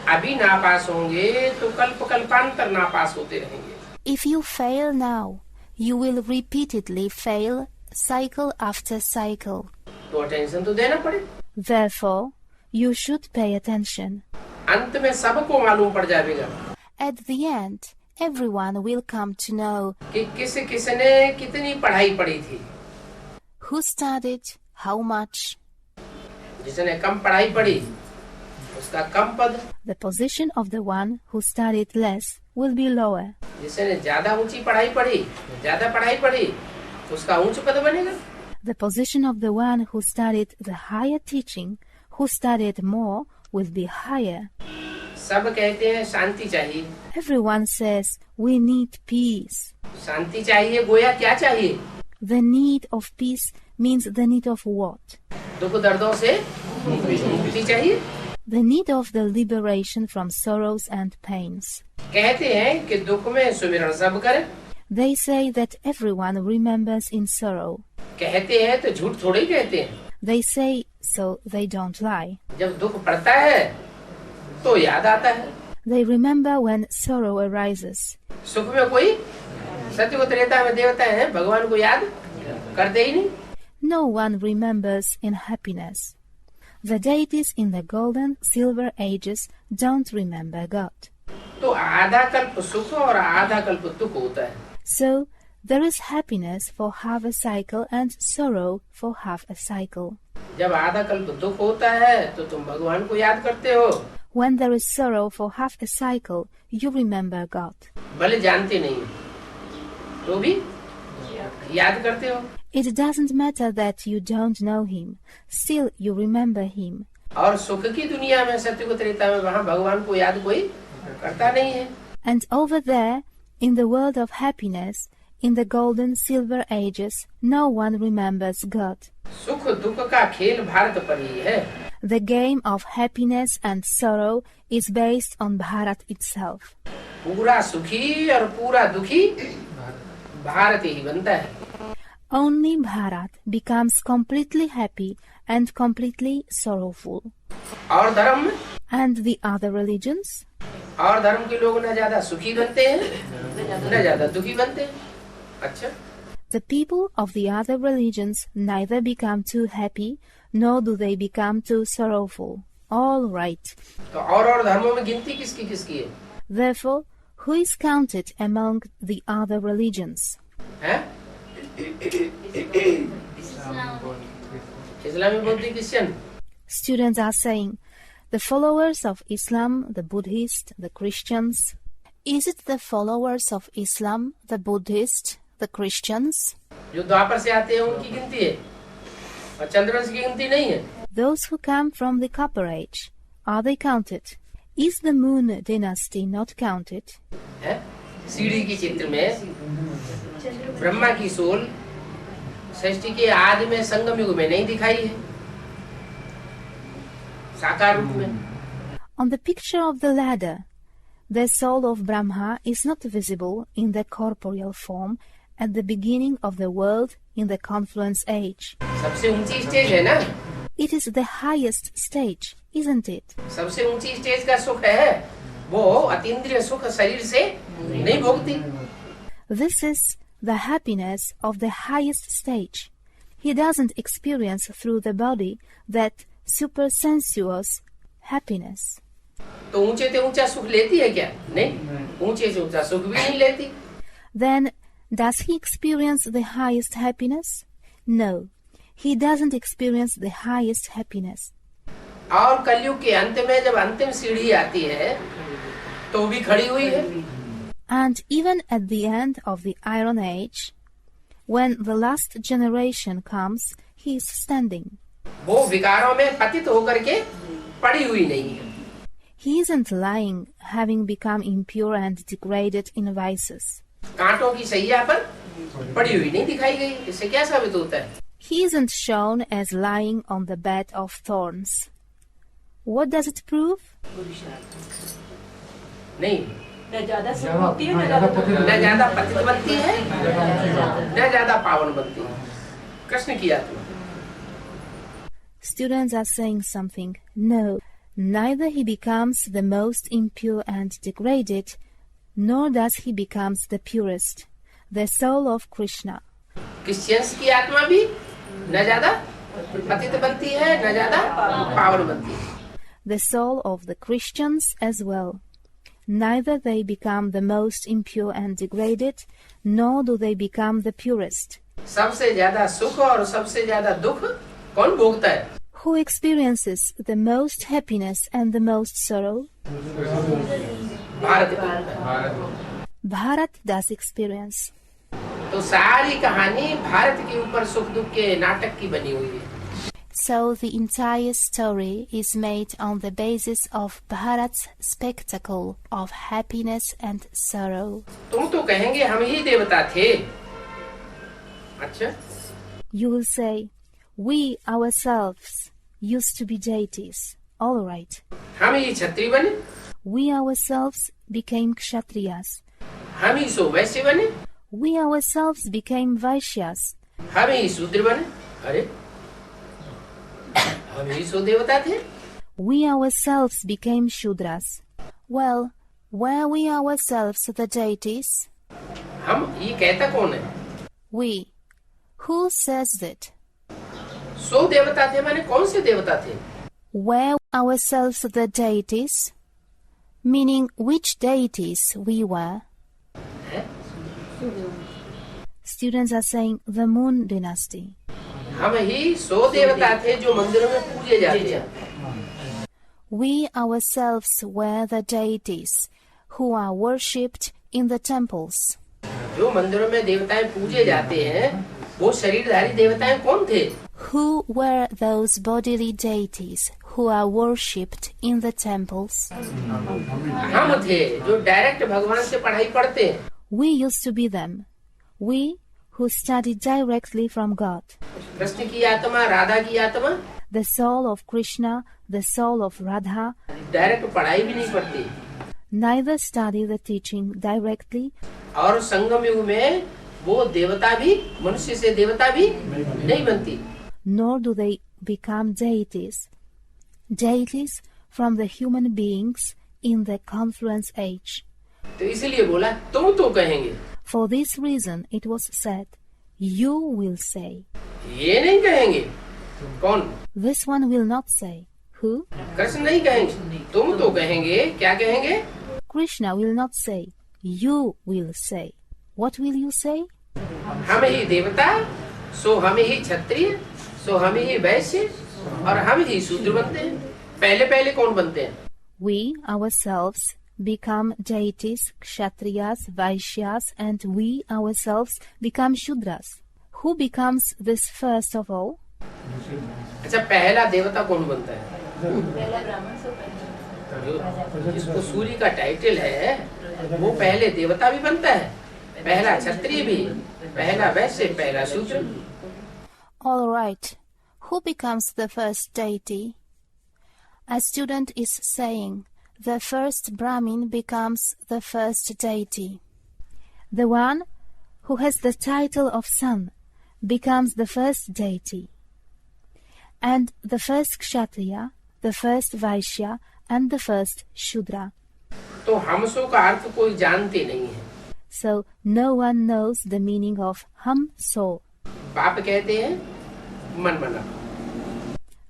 अभी नापास होंगे तो कल्पांतर नापास होते रहेंगे। If you fail now, you will repeatedly fail, cycle after cycle. तो अटेंशन तो देना पड़े। Therefore, you should pay attention. अंत में सबको मालूम पड़ जाएगा At the end, everyone will come to know कि किसने कितनी पढ़ाई पढ़ी थी। who studied, how much. जिसने कम पढ़ाई पढ़ी उसका कम पद, The position of the one who studied less will be lower. जिसने ज्यादा ऊंची पढ़ाई पढ़ी, ज्यादा पढ़ाई पढ़ी, उसका ऊंच पद बनेगा। The position of the one who studied the higher teaching, who studied more, will be higher. सब कहते हैं शांति चाहिए। Everyone says we need peace. शांति चाहिए, गोया क्या चाहिए? The need of peace means the need of what? दुख दर्दों से मुक्ति चाहिए। The need of the liberation from sorrows and pains. कहते हैं कि दुख में सुमिरन सब करे। They say that everyone remembers in sorrow. कहते हैं तो झूठ थोड़े ही कहते हैं। They say so they don't lie. जब दुख पड़ता है तो याद आता है। They remember when sorrow arises. सुख में कोई सत्य को त्रेता में देवता है, भगवान को याद करते ही नहीं। No one remembers in happiness. The deities in the golden, silver ages don't remember God. तो आधा कल्प सुख और आधा कल्प दुख होता है. So, there is happiness for half a cycle and sorrow for half a cycle. जब आधा कल्प दुख होता है तो तुम भगवान को याद करते हो. When there is sorrow for half a cycle, you remember God. भले जानते नहीं तो भी याद करते हो. It doesn't matter that you don't know Him, still you remember Him. और सुख की दुनिया में सत्युग त्रेता में वहाँ भगवान को याद कोई करता नहीं है. And over there, in the world of happiness, in the golden silver ages, no one remembers God. सुख दुख का खेल भारत पर ही है. The game of happiness and sorrow is based on Bharat itself. पूरा सुखी और पूरा दुखी भारत ही बनता है. Only Bharat becomes completely happy and completely sorrowful. और धर्म में And the other religions? और धर्म के लोग न ज्यादा सुखी बनते हैं न ज्यादा दुखी बनते हैं. अच्छा, The people of the other religions neither become too happy nor do they become too sorrowful. All right. तो और धर्मों में गिनती किसकी किसकी है? Therefore, who is counted among the other religions? हैं? इस्लामी बौद्ध Christian. Students are saying, the followers of Islam, the Buddhists, the Christians. Is it the followers of Islam, the Buddhists, the Christians? जो द्वापर से आते हैं उनकी गिनती है और चंद्रवंश की गिनती नहीं है. Those who come from the Copper Age, are they counted? Is the Moon dynasty not counted? हैं? सीढ़ी के चित्र में ब्रह्मा की सोल सृष्टि के आदि में संगम युग में नहीं दिखाई है साकार रूप में. On the picture of the ladder, the soul of Brahma is not visible in the corporeal form at the beginning of the world in the confluence age. सबसे ऊंची स्टेज है ना. It is the highest stage, isn't it? सबसे ऊंची stage का सुख है वो अतीन्द्रिय सुख शरीर से नहीं भोगती. This is the happiness of the highest stage. He doesn't experience through the body that supersensuous happiness. तो ऊंचे से ऊंचा सुख लेती है क्या? नहीं, ऊंचे से ऊंचा सुख भी नहीं लेती. Then, does he experience the highest happiness? No, he doesn't experience the highest happiness. और कलयुग के अंत में जब अंतिम सीढ़ी आती है तो भी खड़ी हुई है. And even at the end of the Iron Age, when the last generation comes, he is standing. वो विकारों में पतित होकर के पड़ी हुई नहीं है. He isn't lying, having become impure and degraded in vices. कांटों की सैया पर पड़ी हुई नहीं दिखाई गई. इससे क्या साबित होता है? He isn't shown as lying on the bed of thorns. What does it prove? नहीं, न ज्यादा सुख होती है न ज्यादा पतित बनती है न ज्यादा पावन बनती है. कृष्ण की आत्मा. Students are saying something. No, neither he becomes the most impure and degraded, nor does he becomes the purest, the soul of Krishna. Christians की आत्मा भी न ज्यादा पतित बनती है न ज्यादा पावन बनती है. The soul of the Christians as well. Neither they become the most impure and degraded, nor do they become the purest. सबसे ज्यादा सुख और सबसे ज्यादा दुख कौन भोगता है? Who experiences the most happiness and the most sorrow? Bharat भोगता है. Bharat does experience. तो सारी कहानी भारत के ऊपर सुख दुख के नाटक की बनी हुई है. So the entire story is made on the basis of Bharat's spectacle of happiness and sorrow. तुम तो कहेंगे हम ही देवता थे. अच्छा, You will say, we ourselves used to be deities. All right. हम ही क्षत्रिय बने. We ourselves became kshatriyas. हम ही सो वैश्य बने. We ourselves became vaishyas. हम ही शूद्र बने. अरे, हम ही सो देवता थे. We ourselves became shudras. Well, were we ourselves the deities? हम ये कहता कौन है? We. Who says that? सो देवता थे माने कौन से देवता थे? were ourselves the deities, meaning which deities we were. Students are saying the Moon dynasty. हम ही 100 देवता थे जो मंदिरों में पूजे जाते हैं. We ourselves were the deities who are worshipped in the temples. जो मंदिरों में देवताएं पूजे जाते हैं, वो शरीरधारी देवताएं कौन थे? Who were those bodily deities who are worshipped in the temples? हम थे जो डायरेक्ट भगवान से पढ़ाई पढ़ते हैं. We used to be them. We who studied directly from God. Krishna की आत्मा, राधा की आत्मा The soul of Krishna, the soul of Radha, direct पढ़ाई भी नहीं पढ़ती. neither study the teaching directly, और संगम युग में वो देवता भी, मनुष्य से देवता भी नहीं बनती. nor do they become deities. Deities from the human beings in the confluence age. तो इसीलिए बोला तुम तो कहेंगे. For this reason it was said, you will say. ये नहीं कहेंगे. कौन? This one will not say. Who? Krishna नहीं कहेंगे. तुम तो कहेंगे. क्या कहेंगे? Krishna will not say. You will say. What will you say? हम ही देवता, सो हम ही क्षत्रिय, सो हम ही वैश्य, और हम ही शूद्र बनते हैं. पहले पहले कौन बनते हैं? We ourselves become deities, kshatriyas, vaishyas, and we ourselves become shudras. Who becomes this first of all? अच्छा, पहला देवता कौन बनता है? पहला ब्राह्मण से जिसको सूर्य का टाइटल है, वो पहले देवता भी बनता है, पहला क्षत्रिय भी, पहला वैश्य, पहला शूद्र. All right. Who becomes the first deity? A student is saying the first Brahmin becomes the first deity. The one who has the title of son becomes the first deity. And the first Kshatriya, the first Vaishya, and the first Shudra. तो हमसो का अर्थ कोई जानते नहीं है. So no one knows the meaning of Ham So. बाप कहते हैं मन मना.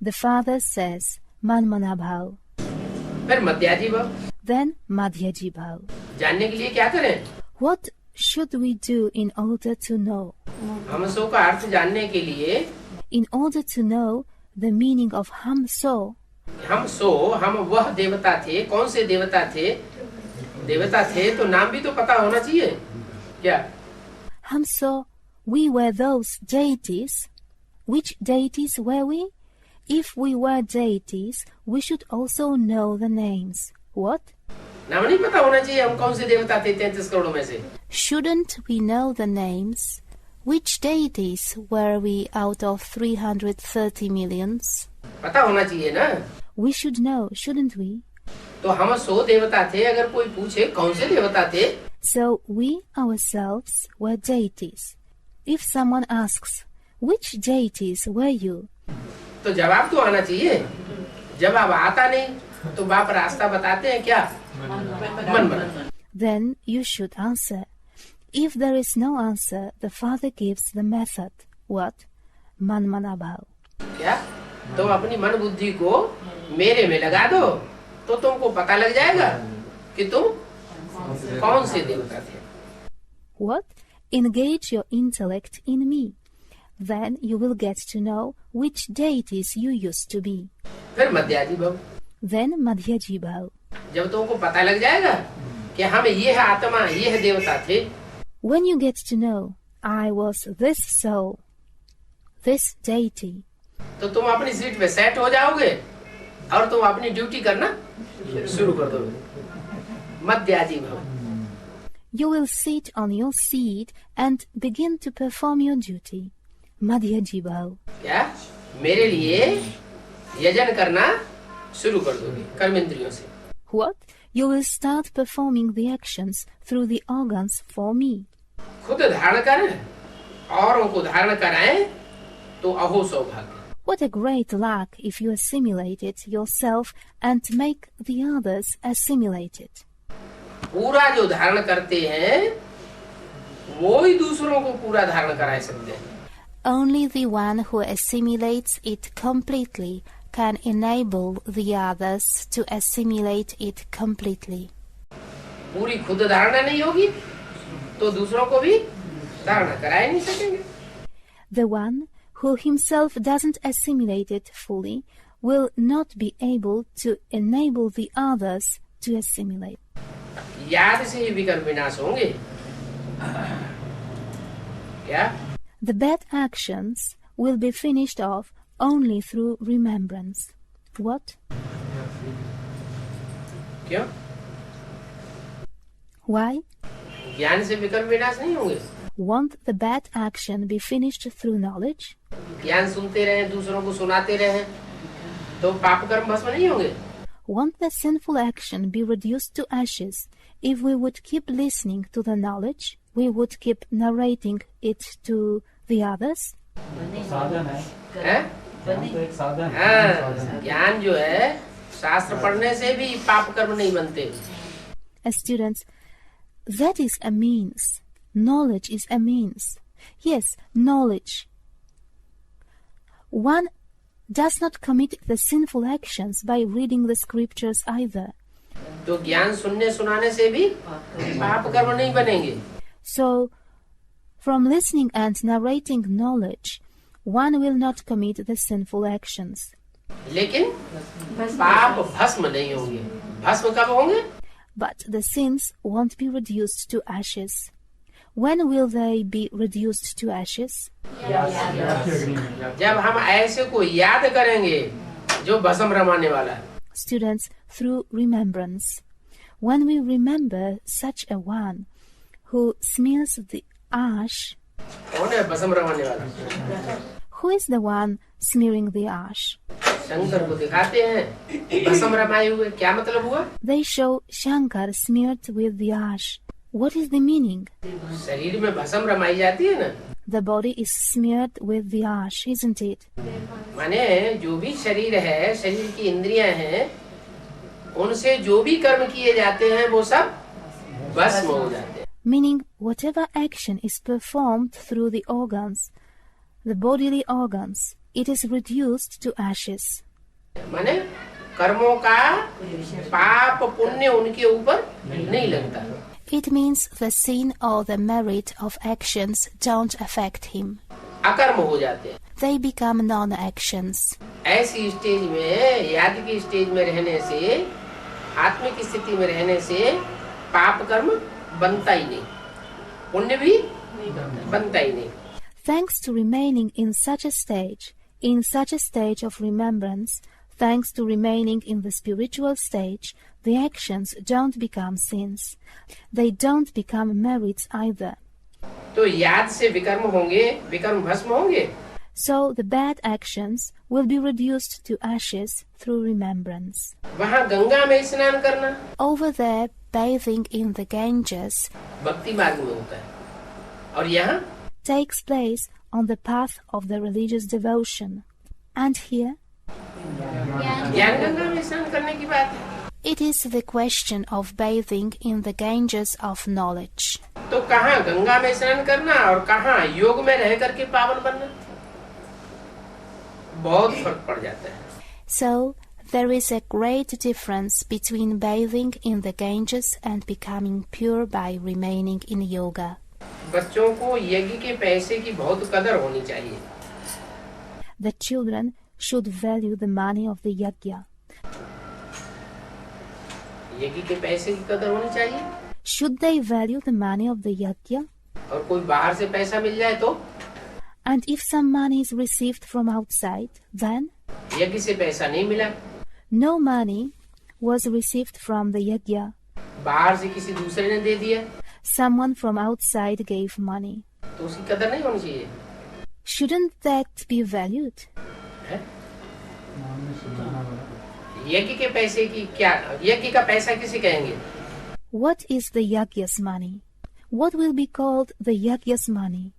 The father says Man Mana Bhav. फिर मध्याजी भाव. Then Madhyaji Bhav. जानने के लिए क्या करें? What should we do in order to know? हमसो का अर्थ जानने के लिए In order to know the meaning of Ham So, हम वह देवता थे. कौन से देवता थे? देवता थे तो नाम भी तो पता होना चाहिए. क्या? Ham So, we were those deities. Which deities were we? If we were deities, we should also know the names. What? नाम नहीं पता होना चाहिए हम कौन से देवता थे 33 करोड़ में से. Shouldn't we know the names? Which deities were we out of 330 millions? पता होना चाहिए ना. We should know, shouldn't we? तो हम 100 देवता थे. अगर कोई पूछे कौन से देवता थे, So we ourselves were deities. If someone asks, which deities were you? तो जवाब तो आना चाहिए. जवाब आता नहीं तो बाप रास्ता बताते हैं. क्या? मन मना. Then you should answer. If there is no answer, the father gives the method. What? Man Mana Bhav. क्या? तुम अपनी मन बुद्धि को मेरे में लगा दो तो तुमको पता लग जाएगा कि तुम कौन से देवता थे. What? Engage your intellect in me. Then you will get to know which deities you used to be. फिर मध्याजी भाव. Then Madhyaji Bhav. जब तुमको पता लग जाएगा कि हम ये है आत्मा, ये है देवता थे, When you get to know, I was this soul, this deity, तो तुम अपनी सीट पे सेट हो जाओगे और तुम अपनी ड्यूटी करना शुरू कर दोगे. मध्याजी भाव. you will sit on your seat and begin to perform your duty. Madhyaji Bhav. क्या? मेरे लिए यजन करना शुरू कर दोगे कर्मेंद्रियों से. What? You will start performing the actions through the organs for me. खुद धारण करें, औरों को धारण कराएं तो अहो सौभाग्य. What a great luck if you assimilate it yourself and make the others assimilate it. पूरा जो धारण करते हैं वो ही दूसरों को पूरा धारण करा सकते हैं. Only the one who assimilates it completely can enable the others to assimilate it completely. पूरी खुद धारणा नहीं होगी तो दूसरों को भी धारणा करा ही नहीं सकेंगे. The one who himself doesn't assimilate it fully will not be able to enable the others to assimilate. याद से ही विकर्म विनाश होंगे. क्या? The bad actions will be finished off only through remembrance. What? क्यों? Why? ज्ञान से विकर्म विनाश नहीं होंगे. Won't the bad action be finished through knowledge? ज्ञान सुनते रहे, दूसरों को सुनाते रहे, तो पाप कर्म भस्म नहीं होंगे. Won't the sinful action be reduced to ashes if we would keep listening to the knowledge? We would keep narrating it to the others? साधन है. तो एक साधन है. ज्ञान जो है शास्त्र पढ़ने से भी पाप कर्म नहीं बनते. As students, that is a means. Knowledge is a means. Yes, knowledge. One does not commit the sinful actions by reading the scriptures either. तो ज्ञान सुनने सुनाने से भी पाप कर्म नहीं बनेंगे. So, from listening and narrating knowledge, one will not commit the sinful actions. लेकिन पाप भस्म नहीं होंगे. भस्म कब होंगे? But the sins won't be reduced to ashes. When will they be reduced to ashes? जब हम ऐसे को याद करेंगे जो भस्म रमाने वाला है. Students, through remembrance. When we remember such a one who smears the ash, कौन है भस्म रमाने वाला? who is the one smearing the ash? Shankar को दिखाते हैं भस्म रमाए हुए. क्या मतलब हुआ? They show Shankar smeared with the ash. What is the meaning? शरीर में भस्म रमाई जाती है ना. The body is smeared with the ash, isn't it? माने जो भी शरीर है, शरीर की इंद्रियां हैं, उनसे जो भी कर्म किए जाते हैं वो सब भस्म हो जाते हैं. Meaning, whatever action is performed through the organs, the bodily organs, it is reduced to ashes. माने कर्मों का पाप पुण्य उनके ऊपर नहीं लगता. It means the sin or the merit of actions don't affect him. अकर्म हो जाते हैं. They become non-actions. ऐसी स्टेज में, याद की स्टेज में रहने से, आत्मिक स्थिति में रहने से पाप कर्म बनता ही नहीं, पुण्य भी बनता ही नहीं. Thanks to remaining in such a stage of remembrance, thanks to remaining in the spiritual stage, the actions don't become sins. They don't become merits either. तो याद से विकर्म होंगे, विकर्म भस्म होंगे. So the bad actions will be reduced to ashes through remembrance. वहाँ गंगा में स्नान करना Over there, bathing in the Ganges भक्ति मार्ग में होता है, और यहाँ takes place on the path of the religious devotion. And here, ज्ञान गंगा में स्नान करने की बात है. it is the question of bathing in the Ganges of knowledge. तो कहाँ गंगा में स्नान करना और कहाँ योग में रह करके पावन बनना, बहुत फर्क पड़ जाता है. So, there is a great difference between bathing in the Ganges and becoming pure by remaining in yoga. बच्चों को यज्ञ के पैसे की बहुत कदर होनी चाहिए. The children should value the money of the yajna. यज्ञ के पैसे की कदर होनी चाहिए. Should they value the money of the yajna? और कोई बाहर से पैसा मिल जाए तो And if some money is received from outside, then यज्ञ से पैसा नहीं मिला, no money was received from the yajna. बाहर से किसी दूसरे ने दे दिया, Someone from outside gave money. तो उसकी कदर नहीं होनी चाहिए. Shouldn't that be valued? है? यज्ञ के पैसे की क्या, यज्ञ का पैसा किसे कहेंगे? What is the yajna's money? What will be called the yajna's money?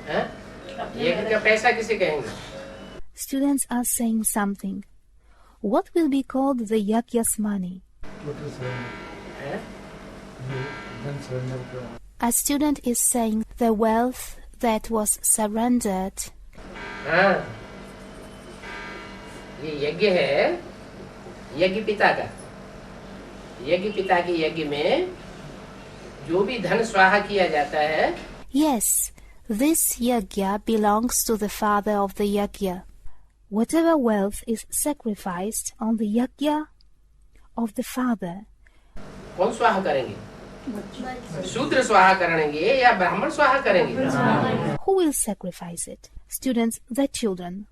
है? यज्ञ का पैसा किसे कहेंगे? Students are saying something. What will be called the yajna's money? है? A student is saying the wealth that was surrendered. हाँ, ये यज्ञ है यज्ञ पिता का। यज्ञ पिता के यज्ञ में जो भी धन स्वाहा किया जाता है, Yes, this yajna belongs to the father of the yajna. Whatever wealth is sacrificed on the yajna of the father. कौन स्वाहा करेंगे? शूद्र स्वाहा करेंगे या ब्राह्मण स्वाहा करेंगे? Who will sacrifice it? Students, the children.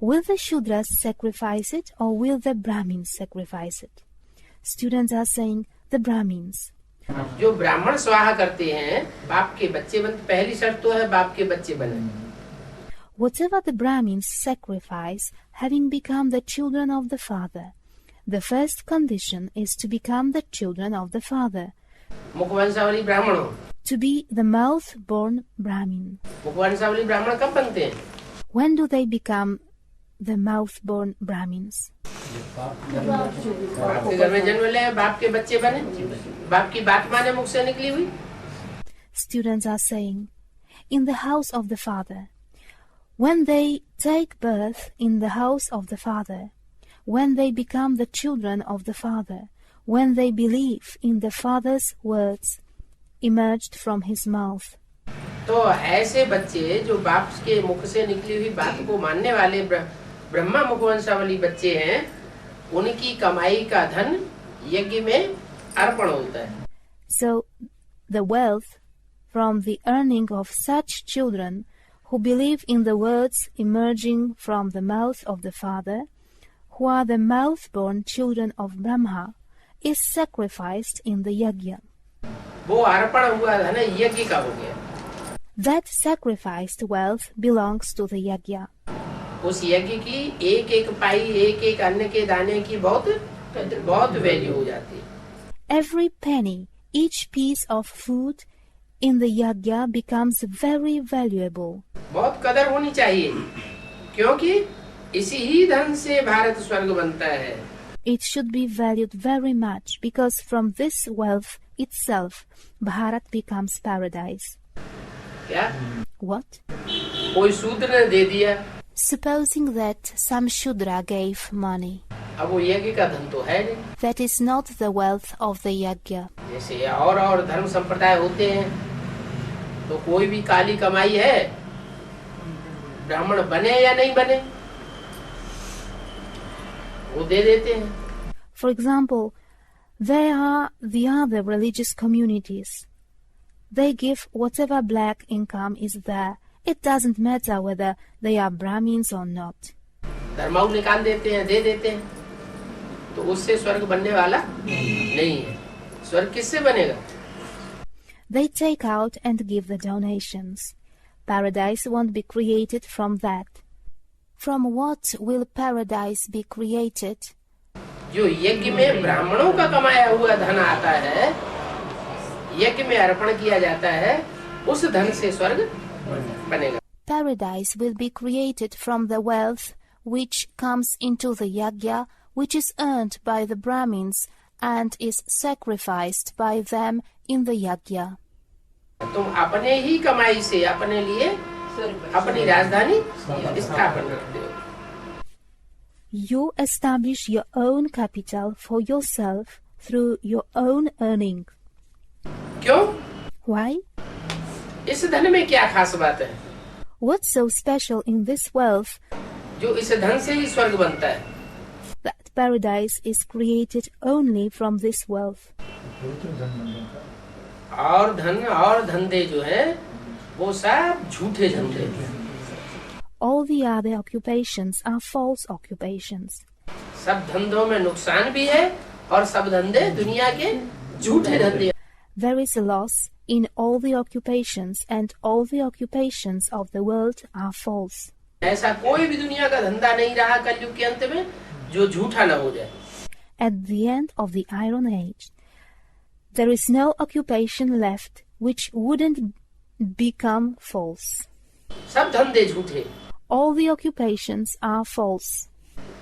Will the Shudras sacrifice it or will the Brahmins sacrifice it? Students are saying the Brahmins. जो ब्राह्मण स्वाहा करते हैं बाप के बच्चे बनते। पहली शर्त तो है बाप के बच्चे बने। Whatever the Brahmins sacrifice, having become the children of the father, the first condition is to become the children of the father. मुखवंशावली ब्राह्मण हो। To be the mouth-born Brahmin. मुखवंशावली ब्राह्मण कब बनते हैं? When do they become the mouth-born Brahmins? बाप के घर में जन्म ले, बाप के बच्चे बने, बाप की बात माने मुख से निकली हुई। Students are saying, in the house of the father. When they take birth in the house of the father, when they become the children of the father, when they believe in the father's words emerged from his mouth. तो ऐसे बच्चे जो बाप के मुख से निकली हुई बात को मानने वाले ब्रह्मा मुखवंशावली बच्चे हैं, उनकी कमाई का धन यज्ञ में अर्पण होता है। So the wealth from the earning of such children who believe in the words emerging from the mouth of the father, who are the mouth-born children of Brahma, is sacrificed in the yajna. वो अर्पण हुआ धन यज्ञ का हो गया। That sacrificed wealth belongs to the yajna. उस यज्ञ की एक एक पाई, एक एक अन्न के दाने की बहुत वैल्यू हो जाती है। Every penny, each piece of food in the yajna becomes very valuable. बहुत कदर होनी चाहिए, क्योंकि इसी ही धन से भारत स्वर्ग बनता है। It should be valued very much because from this wealth itself, Bharat becomes paradise. क्या? What? कोई शूद्र ने दे दिया। Supposing that some Shudra gave money. अब वो यज्ञ का धन तो है नहीं। That is not the wealth of the yajna. जैसे और धर्म संप्रदाय होते हैं, तो कोई भी काली कमाई है, ब्राह्मण बने या नहीं बने, वो दे देते हैं। For example, there are the other religious communities. They give whatever black income is there. It doesn't matter whether they are Brahmins or not. धर्माऊ निकाल देते हैं, दे देते हैं, तो उससे स्वर्ग बनने वाला नहीं है। स्वर्ग किससे बनेगा? They take out and give the donations. Paradise won't be created from that. From what will paradise be created? जो यज्ञ में ब्राह्मणों का कमाया हुआ धन आता है, यज्ञ में अर्पण किया जाता है, उस धन से स्वर्ग बनेगा। Paradise will be created from the wealth which comes into the yajna, which is earned by the Brahmins and is sacrificed by them in the yajna. तुम अपने ही कमाई से अपने लिए अपनी राजधानी स्थापन करते हो। You establish your own capital for yourself through your own earning. क्यों? Why? इस धन में क्या खास बात है? What's so special in this wealth जो इस धन से ही स्वर्ग बनता है? that paradise is created only from this wealth? और धन और धंधे जो है वो सब झूठे धंधे। All the other occupations are false occupations. सब धंधों में नुकसान भी है और सब धंधे दुनिया के झूठे धंधे। There is a loss in all the occupations and all the occupations of the world are false. ऐसा कोई भी दुनिया का धंधा नहीं रहा कलयुग के अंत में जो झूठा न हो जाए। At the end of the Iron Age, there is no occupation left which wouldn't become false. सब धंधे झूठे। All the occupations are false.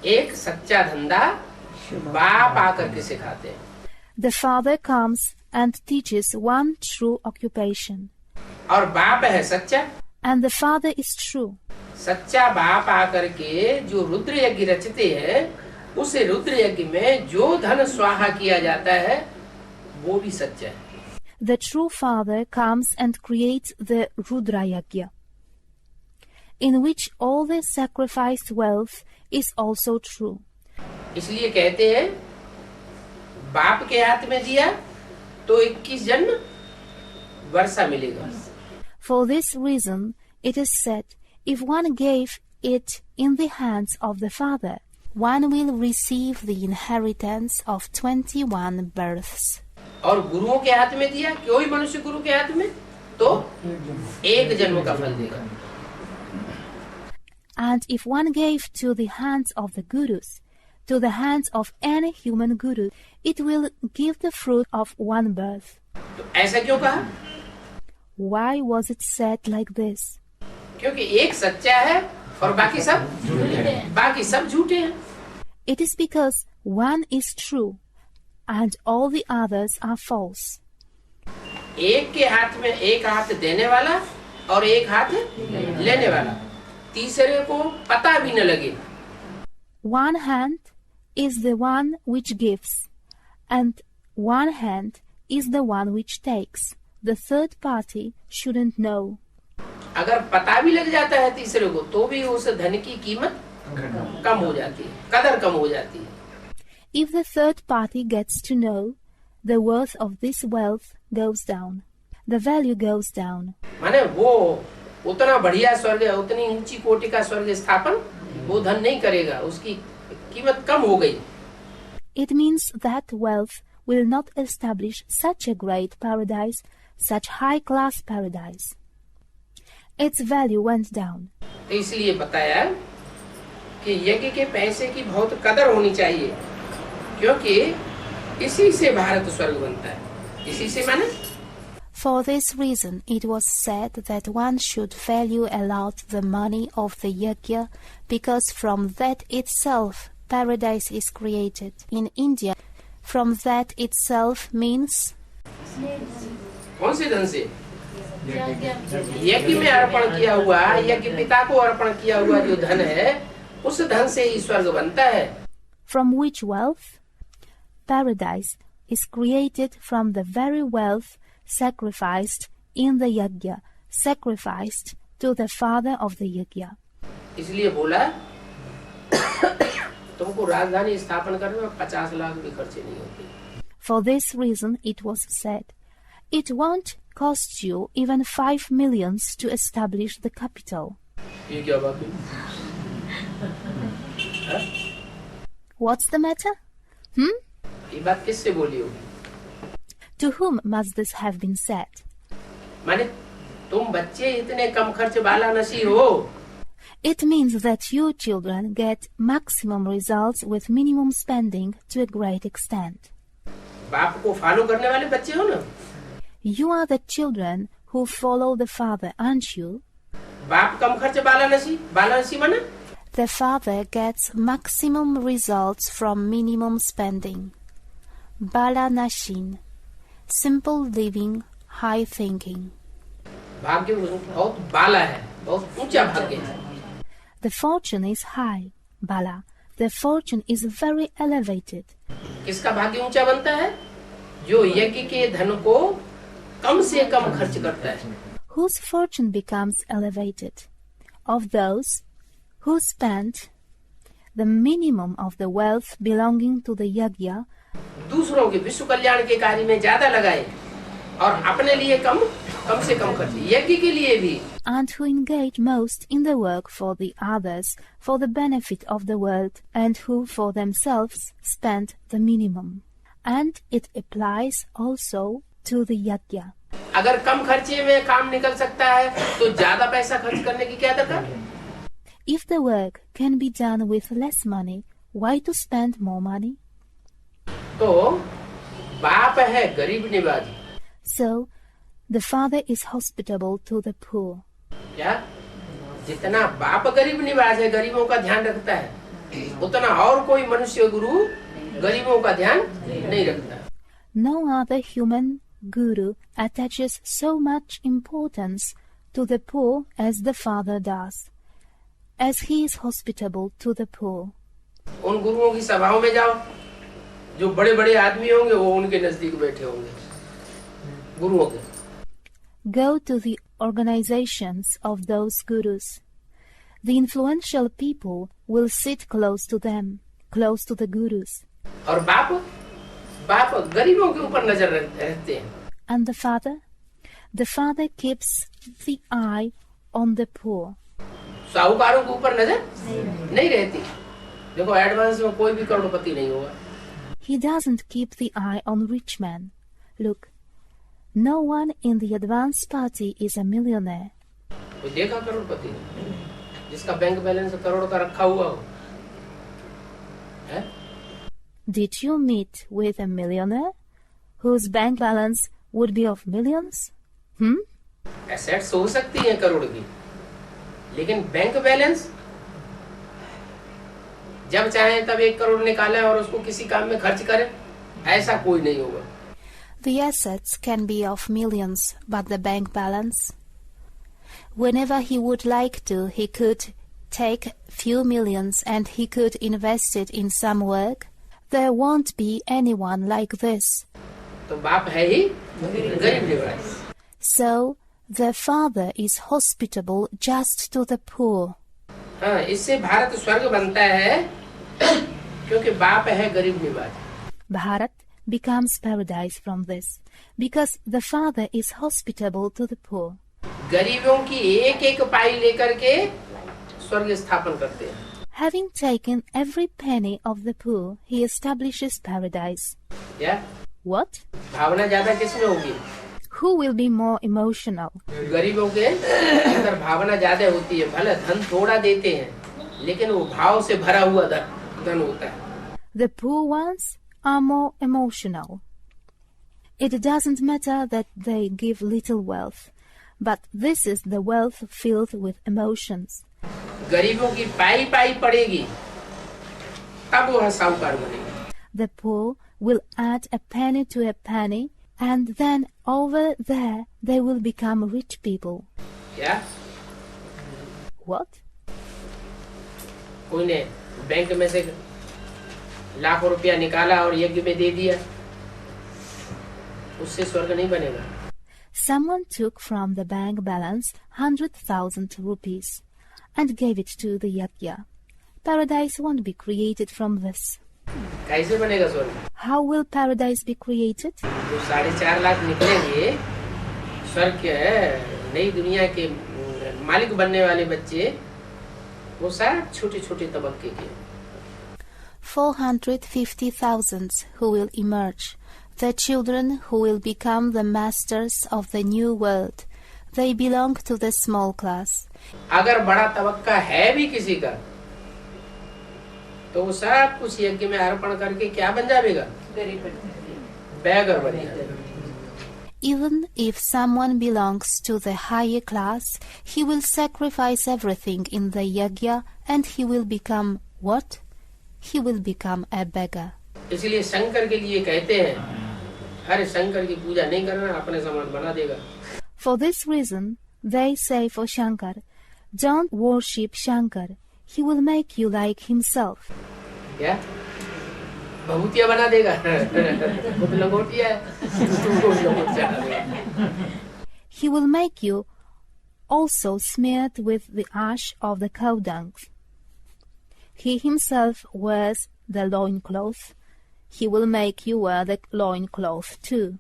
एक सच्चा धंधा बाप आकर के सिखाते हैं। The father comes and teaches one true occupation. और बाप है सच्चा। And the father is true. सच्चा बाप आकर के जो रुद्र यज्ञ रचते हैं, उस रुद्र यज्ञ में जो धन स्वाहा किया जाता है वो भी सच्चा है. The true father comes and creates the Rudra Yajna, in which all the sacrificed wealth is also true. इसलिए कहते हैं बाप के हाथ में दिया तो 21 जन्म वर्षा मिलेगा. For this reason, it is said, if one gave it in the hands of the father, one will receive the inheritance of 21 births. और गुरुओं के हाथ में दिया, कोई मनुष्य गुरु के हाथ में, तो एक जन्म का फल देगा. And if one gave to the hands of the gurus, to the hands of any human guru, it will give the fruit of one birth. तो ऐसा क्यों कहा? Why was it said like this? क्योंकि एक सच्चा है और बाकी सब झूठे हैं. It is because one is true and all the others are false. एक के हाथ में एक हाथ देने वाला और एक हाथ लेने वाला, तीसरे को पता भी न लगे. One hand is the one which gives, and one hand is the one which takes. The third party shouldn't know. अगर पता भी लग जाता है तीसरे को, तो भी उस धन की कीमत कम हो जाती है, कदर कम हो जाती है. If the third party gets to know, the worth of this wealth goes down. The value goes down. माने वो उतना बढ़िया स्वर्ग, उतनी ऊंची कोटि का स्वर्ग स्थापन वो धन नहीं करेगा, उसकी कीमत कम हो गई. It means that wealth will not establish such a great paradise, such high-class paradise. Its value went down. तो इसलिए बताया कि यज्ञ के पैसे की बहुत कदर होनी चाहिए, क्योंकि इसी से भारत स्वर्ग बनता है. इसी से माने For this reason, it was said that one should value a lot the money of the yajna, because from that itself paradise is created. In India, from that itself means कौन से धन से? यज्ञ में अर्पण किया हुआ, यज्ञ पिता को अर्पण किया हुआ जो धन है, उस धन से ही स्वर्ग बनता है. From which wealth? Paradise is created from the very wealth sacrificed in the yajna, sacrificed to the father of the yajna. इसलिए बोला तुमको राजधानी स्थापन करने में 50 लाख भी खर्चे नहीं होते. For this reason, it was said, it won't cost you even 5 millions to establish the capital. ये क्या बात है? What's the matter? ये बात किससे बोली होगी? To whom must this have been said? माने तुम बच्चे इतने कम खर्च वाला नसीब हो. It means that you children get maximum results with minimum spending to a great extent. बाप को फॉलो करने वाले बच्चे हो ना. You are the children who follow the father, aren't you? बाप कम खर्च वाला नसीब माने The father gets maximum results from minimum spending. Bala nashin. Simple living, high thinking. भाग्य बहुत बाला है, बहुत ऊंचा भाग्य है. The fortune is high, Bala. The fortune is very elevated. किसका भाग्य ऊंचा बनता है? जो यज्ञ के धन को कम से कम खर्च करता है. Whose fortune becomes elevated? Of those who spend the minimum of the wealth belonging to the yajna, दूसरों के विश्व कल्याण के कार्य में ज्यादा लगाए और अपने लिए कम से कम खर्च, यज्ञ के लिए भी. and who engage most in the work for the others, for the benefit of the world, and who for themselves spend the minimum. And it applies also to the yajna. अगर कम खर्चे में काम निकल सकता है तो ज्यादा पैसा खर्च करने की क्या दरकार? If the work can be done with less money, why to spend more money? तो बाप है गरीब निवाज. So, the father is hospitable to the poor. क्या? जितना बाप गरीब निवाज है, गरीबों का ध्यान रखता है, उतना और कोई मनुष्य गुरु गरीबों का ध्यान नहीं रखता. No other human guru attaches so much importance to the poor as the father does. as he is hospitable to the poor. उन गुरुओं की सभाओं में जाओ, जो बड़े बड़े आदमी होंगे वो उनके नजदीक बैठे होंगे, गुरुओं के. Go to the organizations of those gurus. The influential people will sit close to them, close to the gurus. और बाप गरीबों के ऊपर नजर रखते हैं. And the father keeps the eye on the poor. साहूकारों के ऊपर नजर नहीं रहती. देखो एडवांस में कोई भी करोड़पति नहीं होगा. He doesn't keep the eye on rich men. Look, no one in the advance party is a millionaire. कोई देखा करोड़पति जिसका बैंक बैलेंस करोड़ का रखा हुआ हो? है? Did you meet with a millionaire whose bank balance would be of millions? Assets हो सकती हैं करोड़ की, लेकिन बैंक बैलेंस जब चाहे तब 1 करोड़ निकालें और उसको किसी काम में खर्च करें, ऐसा कोई नहीं होगा. The assets can be of millions, but the bank balance? Whenever he would like to, he could take few millions and he could invest it in some work. There won't be anyone like this. तो बाप है ही गरीब निवास. So the father is hospitable just to the poor. हाँ, इससे भारत स्वर्ग बनता है क्योंकि बाप है गरीब निवास. Bharat becomes paradise from this because the father is hospitable to the poor. गरीबों की एक पाई लेकर के स्वर्ग स्थापन करते हैं. Having taken every penny of the poor, he establishes paradise. Yeah? What? भावना ज्यादा किसमें होगी? Who will be more emotional? गरीबों के अंदर भावना ज्यादा होती है. भले धन थोड़ा देते हैं, लेकिन वो भाव से भरा हुआ धन होता है. The poor ones are more emotional. It doesn't matter that they give little wealth, but this is the wealth filled with emotions. गरीबों की पाई पड़ेगी, तब वह साहूकार बनेगा. The poor will add a penny to a penny, and then over there they will become rich people. क्या? What? कोई ने बैंक में से लाखों रुपया निकाला और यज्ञ में दे दिया, उससे स्वर्ग नहीं बनेगा. Someone took from the bank balance 100,000 rupees and gave it to the yajna. Paradise won't be created from this. कैसे बनेगा स्वर्ग? How will paradise be created? जो 4.5 लाख निकलेंगे स्वर्ग के नई दुनिया के मालिक बनने वाले बच्चे, वो सब छोटे तबके के. 450,000 who will emerge, the children who will become the masters of the new world. They belong to the small class. अगर बड़ा तबक्का है भी किसी का, तो वो सब कुछ यज्ञ में अर्पण करके क्या बन जाएगा? बेगर बन जाएगा. Even if someone belongs to the higher class, he will sacrifice everything in the yajna and he will become what? He will become a beggar. इसलिए शंकर के लिए कहते हैं, अरे शंकर की पूजा नहीं करना, अपने समान बना देगा. For this reason, they say for Shankar, don't worship Shankar. He will make you like himself. क्या? भभूतिया बना देगा. वो तो लंगोटिया है. He will make you also smeared with the ash of the cow dung. He himself wears the loincloth. He will make you wear the loincloth too.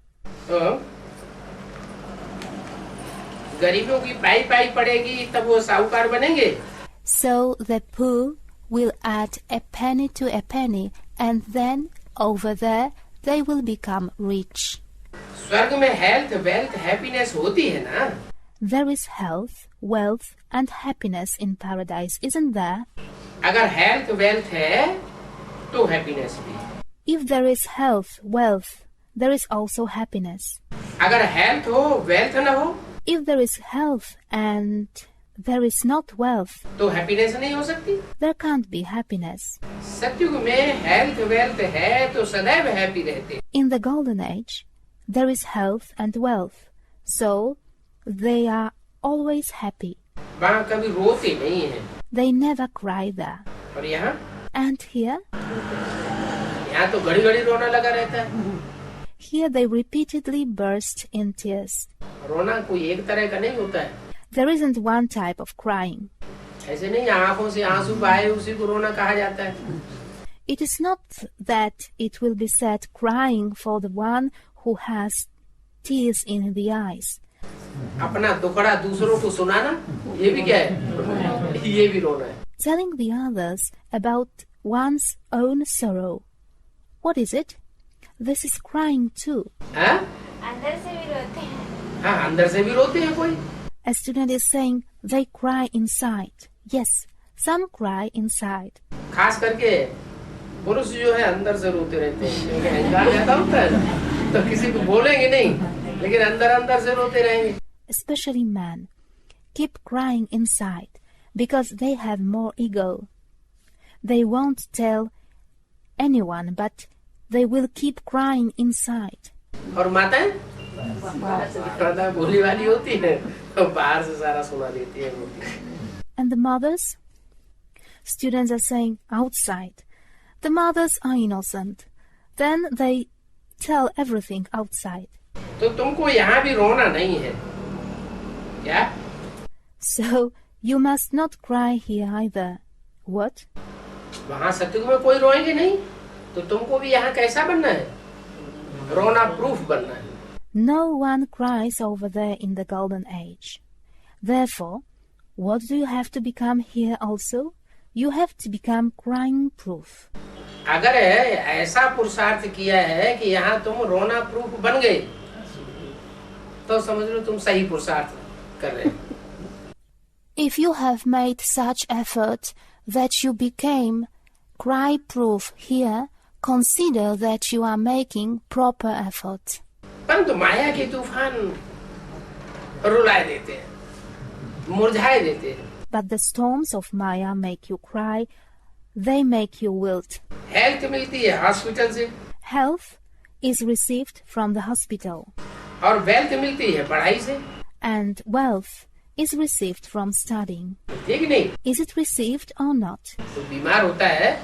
गरीबों की पाई पड़ेगी, तब वो साहूकार बनेंगे. So the poor will add a penny to a penny, and then over there they will become rich. स्वर्ग में health, wealth, happiness होती है ना? There is health, wealth, and happiness in paradise, isn't there? अगर health, wealth है, तो happiness भी. If there is health, wealth, there is also happiness. अगर हेल्थ हो, वेल्थ न हो, If there is health and there is not wealth, तो happiness नहीं हो सकती. there can't be happiness. सतयुग में हेल्थ, वेल्थ है तो सदैव हैप्पी रहते. In the golden age, there is health and wealth, so they are always happy. वहाँ कभी रोते नहीं है. They never cry there. और यहाँ And here? यहाँ तो घड़ी घड़ी रोना लगा रहता है. Here they repeatedly burst in tears. रोना कोई एक तरह का नहीं होता है. There isn't one type of crying. ऐसे नहीं आंखों से आंसू बहाए उसी को रोना कहा जाता है. It is not that it will be said crying for the one who has tears in the eyes. अपना दुखड़ा दूसरों को सुनाना ये भी क्या है? ये भी रोना है. Telling the others about one's own sorrow. What is it? This is crying too. हाँ? अंदर से भी रोते हैं. हाँ, अंदर से भी रोते हैं कोई. A student is saying they cry inside. Yes, some cry inside. खास करके पुरुष जो है अंदर से रोते रहते हैं, क्योंकि अहंकार ज्यादा होता है ना, तो किसी को बोलेंगे नहीं, लेकिन अंदर अंदर से रोते रहेंगे. Especially men keep crying inside because they have more ego. They won't tell anyone, but they will keep crying inside. और माताएं माता बोली वाली होती है, तो बाहर से सारा सुना देती है. And the mothers? Students are saying outside. The mothers are innocent. Then they tell everything outside. तो तुमको यहाँ भी रोना नहीं है क्या? So you must not cry here either. What? वहाँ सत्युग में कोई रोएंगे नहीं, तो तुमको भी यहाँ कैसा बनना है? रोना प्रूफ बनना है. No one cries over there in the golden age. Therefore, what do you have to become here also? You have to become crying proof. अगर ऐसा पुरुषार्थ किया है कि यहाँ तुम रोना प्रूफ बन गए, तो समझ लो तुम सही पुरुषार्थ कर रहे हो. If you have made such effort that you became cry proof here, consider that you are making proper effort. परंतु माया के तूफान रुलाए देते हैं, मुरझाए देते हैं. But the storms of Maya make you cry, they make you wilt. Health मिलती है हॉस्पिटल से, Health is received from the hospital, और वेल्थ मिलती है पढ़ाई से. and wealth is received from studying. ठीक नहीं? Is it received or not? तो बीमार होता है,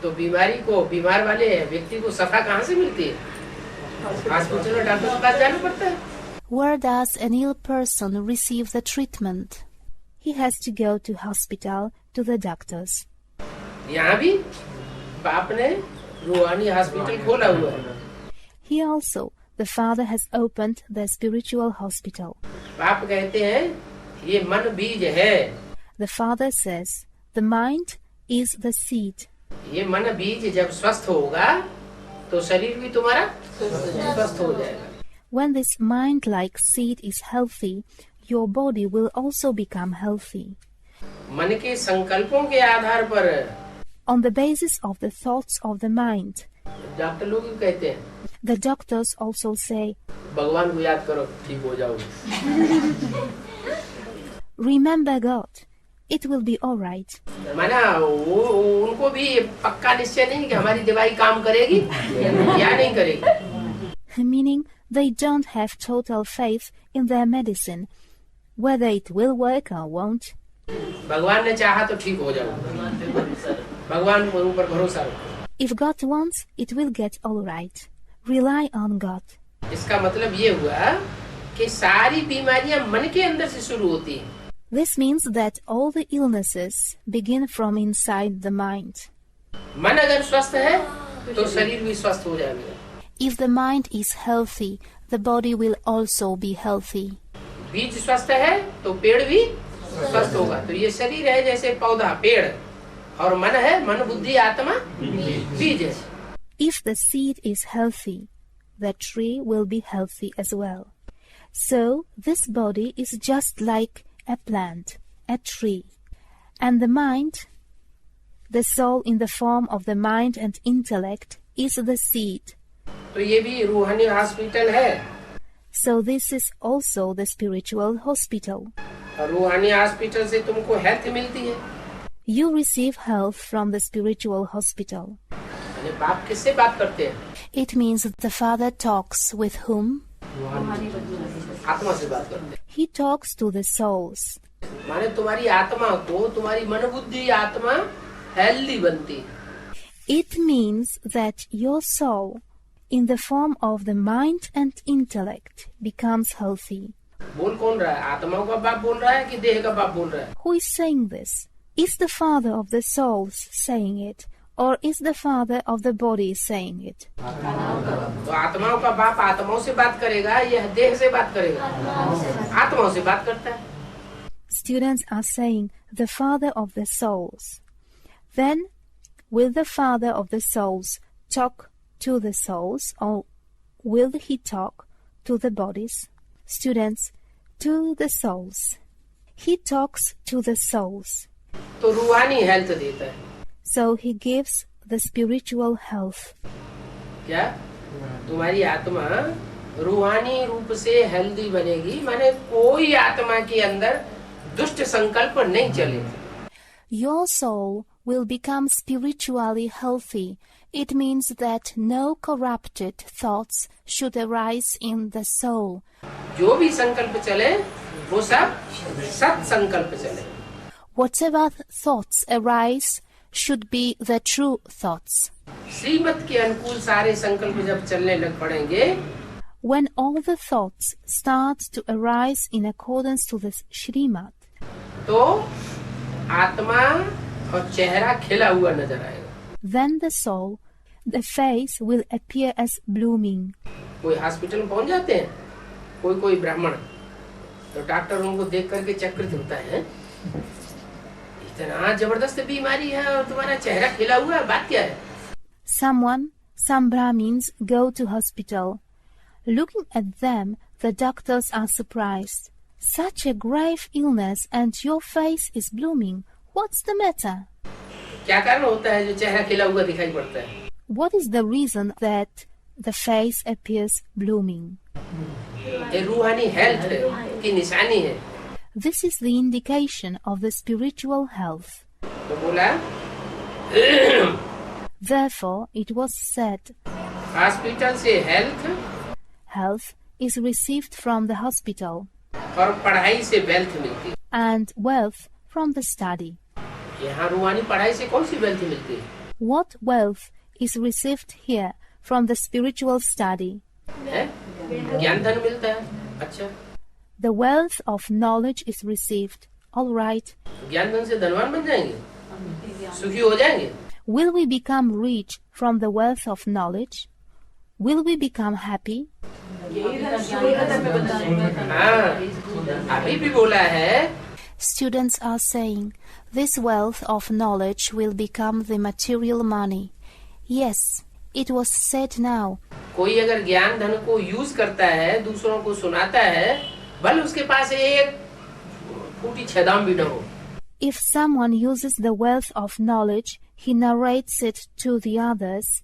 तो बीमारी को बीमार वाले व्यक्ति को सफा कहाँ से मिलती है? हॉस्पिटल में डॉक्टर के पास जाना पड़ता है. Where does an ill person receive the treatment? He has to go to hospital, to the doctors. यहाँ भी बाप ने रूहानी हॉस्पिटल खोला हुआ है. Here also, the father has opened the spiritual hospital. बाप कहते हैं ये मन बीज है. The father says, the mind is the seed. ये मन बीज जब स्वस्थ होगा, तो शरीर भी तुम्हारा स्वस्थ हो जाएगा. When this mind-like seed is healthy, your body will also become healthy. मन के संकल्पों के आधार पर On the basis of the thoughts of the mind, doctor लोग भी कहते हैं the doctors also say, भगवान को याद करो ठीक हो जाओगे. remember God, it will be all right. माना उनको भी पक्का निश्चय नहीं कि हमारी दवाई काम करेगी या नहीं करेगी. Meaning, they don't have total faith in their medicine, whether it will work or won't. भगवान ने चाहा तो ठीक हो जाओगे. भगवान के ऊपर भरोसा रखो. If God wants, it will get all right. Rely on God. इसका मतलब ये हुआ कि सारी बीमारियां मन के अंदर से शुरू होती हैं. This means that all the illnesses begin from inside the mind. मन अगर स्वस्थ है तो शरीर भी स्वस्थ हो जाएगा. If the mind is healthy, the body will also be healthy. बीज स्वस्थ है तो पेड़ भी स्वस्थ होगा. तो ये शरीर है जैसे पौधा पेड़, और मन है मन बुद्धि आत्मा बीज है. If the seed is healthy, the tree will be healthy as well. So this body is just like a plant, a tree. And the mind, the soul in the form of the mind and intellect, is the seed. तो ये भी रूहानी hospital है. So this is also the spiritual hospital. और रूहानी hospital से तुमको health मिलती है. You receive health from the spiritual hospital. यानी बाप किससे बात करते हैं? It means that the Father talks with whom? आत्मा से बात करते हैं. He talks to the souls. माने तुम्हारी आत्मा को, तुम्हारी मन बुद्धि आत्मा हेल्दी बनती। It means that your soul, in the form of the mind and intellect, becomes healthy. बोल कौन रहा है? आत्माओं का बाप बोल रहा है कि देह का बाप बोल रहा है? Who is saying this? Is the father of the souls saying it, or is the father of the body saying it? तो आत्माओं का बाप आत्माओं से बात करेगा, यह देह से बात करेगा? आत्माओं से बात करता है। Students are saying the father of the souls. Then, will the father of the souls talk to the souls, or will he talk to the bodies? Students, to the souls. He talks to the souls. तो रूहानी health देता है। So he gives the spiritual health. क्या? तुम्हारी आत्मा रूहानी रूप से हेल्दी बनेगी, माने कोई आत्मा के अंदर दुष्ट संकल्प नहीं चलेगा। Your soul will become spiritually healthy. It means that no corrupted thoughts should arise in the soul. जो भी संकल्प चले वो सब सत संकल्प चले। Whatever thoughts arise should be the true thoughts. श्रीमत के अनुकूल सारे संकल्प जब चलने लग पड़ेंगे, When all the thoughts start to arise in accordance to the Shrimad, तो आत्मा और चेहरा खिला हुआ नजर आएगा। then the soul, the face will appear as blooming. कोई हॉस्पिटल में पहुंच जाते हैं, कोई ब्राह्मण, तो डॉक्टर उनको देख करके चक्रित होता है, इतना जबरदस्त बीमारी है और तुम्हारा चेहरा खिला हुआ है, बात क्या है? Some Brahmins go to hospital. Looking at them, the doctors are surprised. Such a grave illness and your face is blooming. What's the matter? क्या कारण होता है जो चेहरा खिला हुआ दिखाई पड़ता है? What is the reason that the face appears blooming? ये रूहानी हेल्थ की निशानी है। This is the indication of the spiritual health. तो बोला Therefore, it was said, hospital से health is received from the hospital और पढ़ाई से वेल्थ मिलती है। and wealth from the study. यहाँ रूहानी पढ़ाई से कौन सी वेल्थ मिलती है? What wealth is received here from the spiritual study? ज्ञान धन मिलता है। अच्छा, The wealth of knowledge is received. All right. ज्ञान धन से धनवान बन जाएंगे, सुखी हो जाएंगे। Will we become rich from the wealth of knowledge? Will we become happy? हाँ, अभी भी बोला है। Students are saying, this wealth of knowledge will become the material money. Yes, it was said now. कोई अगर ज्ञान धन को यूज करता है, दूसरों को सुनाता है, भले उसके पास एक फूटी छदाम भी न हो। If someone uses the wealth of knowledge, he narrates it to the others,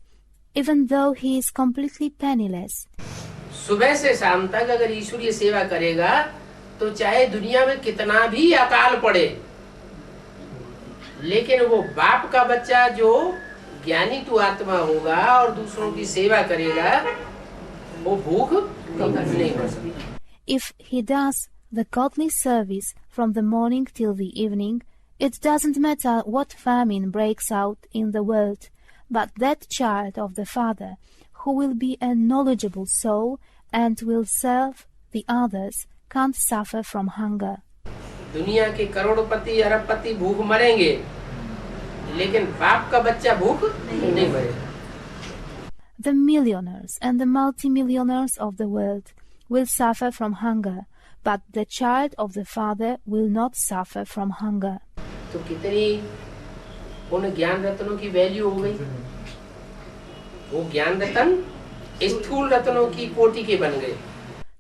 even though he is completely penniless. सुबह से शाम तक अगर ईश्वरीय सेवा करेगा, तो चाहे दुनिया में कितना भी अकाल पड़े, लेकिन वो बाप का बच्चा जो ज्ञानी तू आत्मा होगा और दूसरों की सेवा करेगा, वो भूख नहीं पड़ सकती। If he does the godly service from the morning till the evening, it doesn't matter what famine breaks out in the world, but that child of the Father, who will be a knowledgeable soul and will serve the others, can't suffer from hunger. दुनिया के करोड़पति अरबपति भूख मरेंगे, लेकिन बाप का बच्चा भूख नहीं मरेगा। The millionaires and the multimillionaires of the world will suffer from hunger, but the child of the Father will not suffer from hunger. तो कितनी उन ज्ञान रत्नों की वैल्यू हो गई? वो ज्ञान रत्न स्थूल रत्नों की कोटि के बन गए।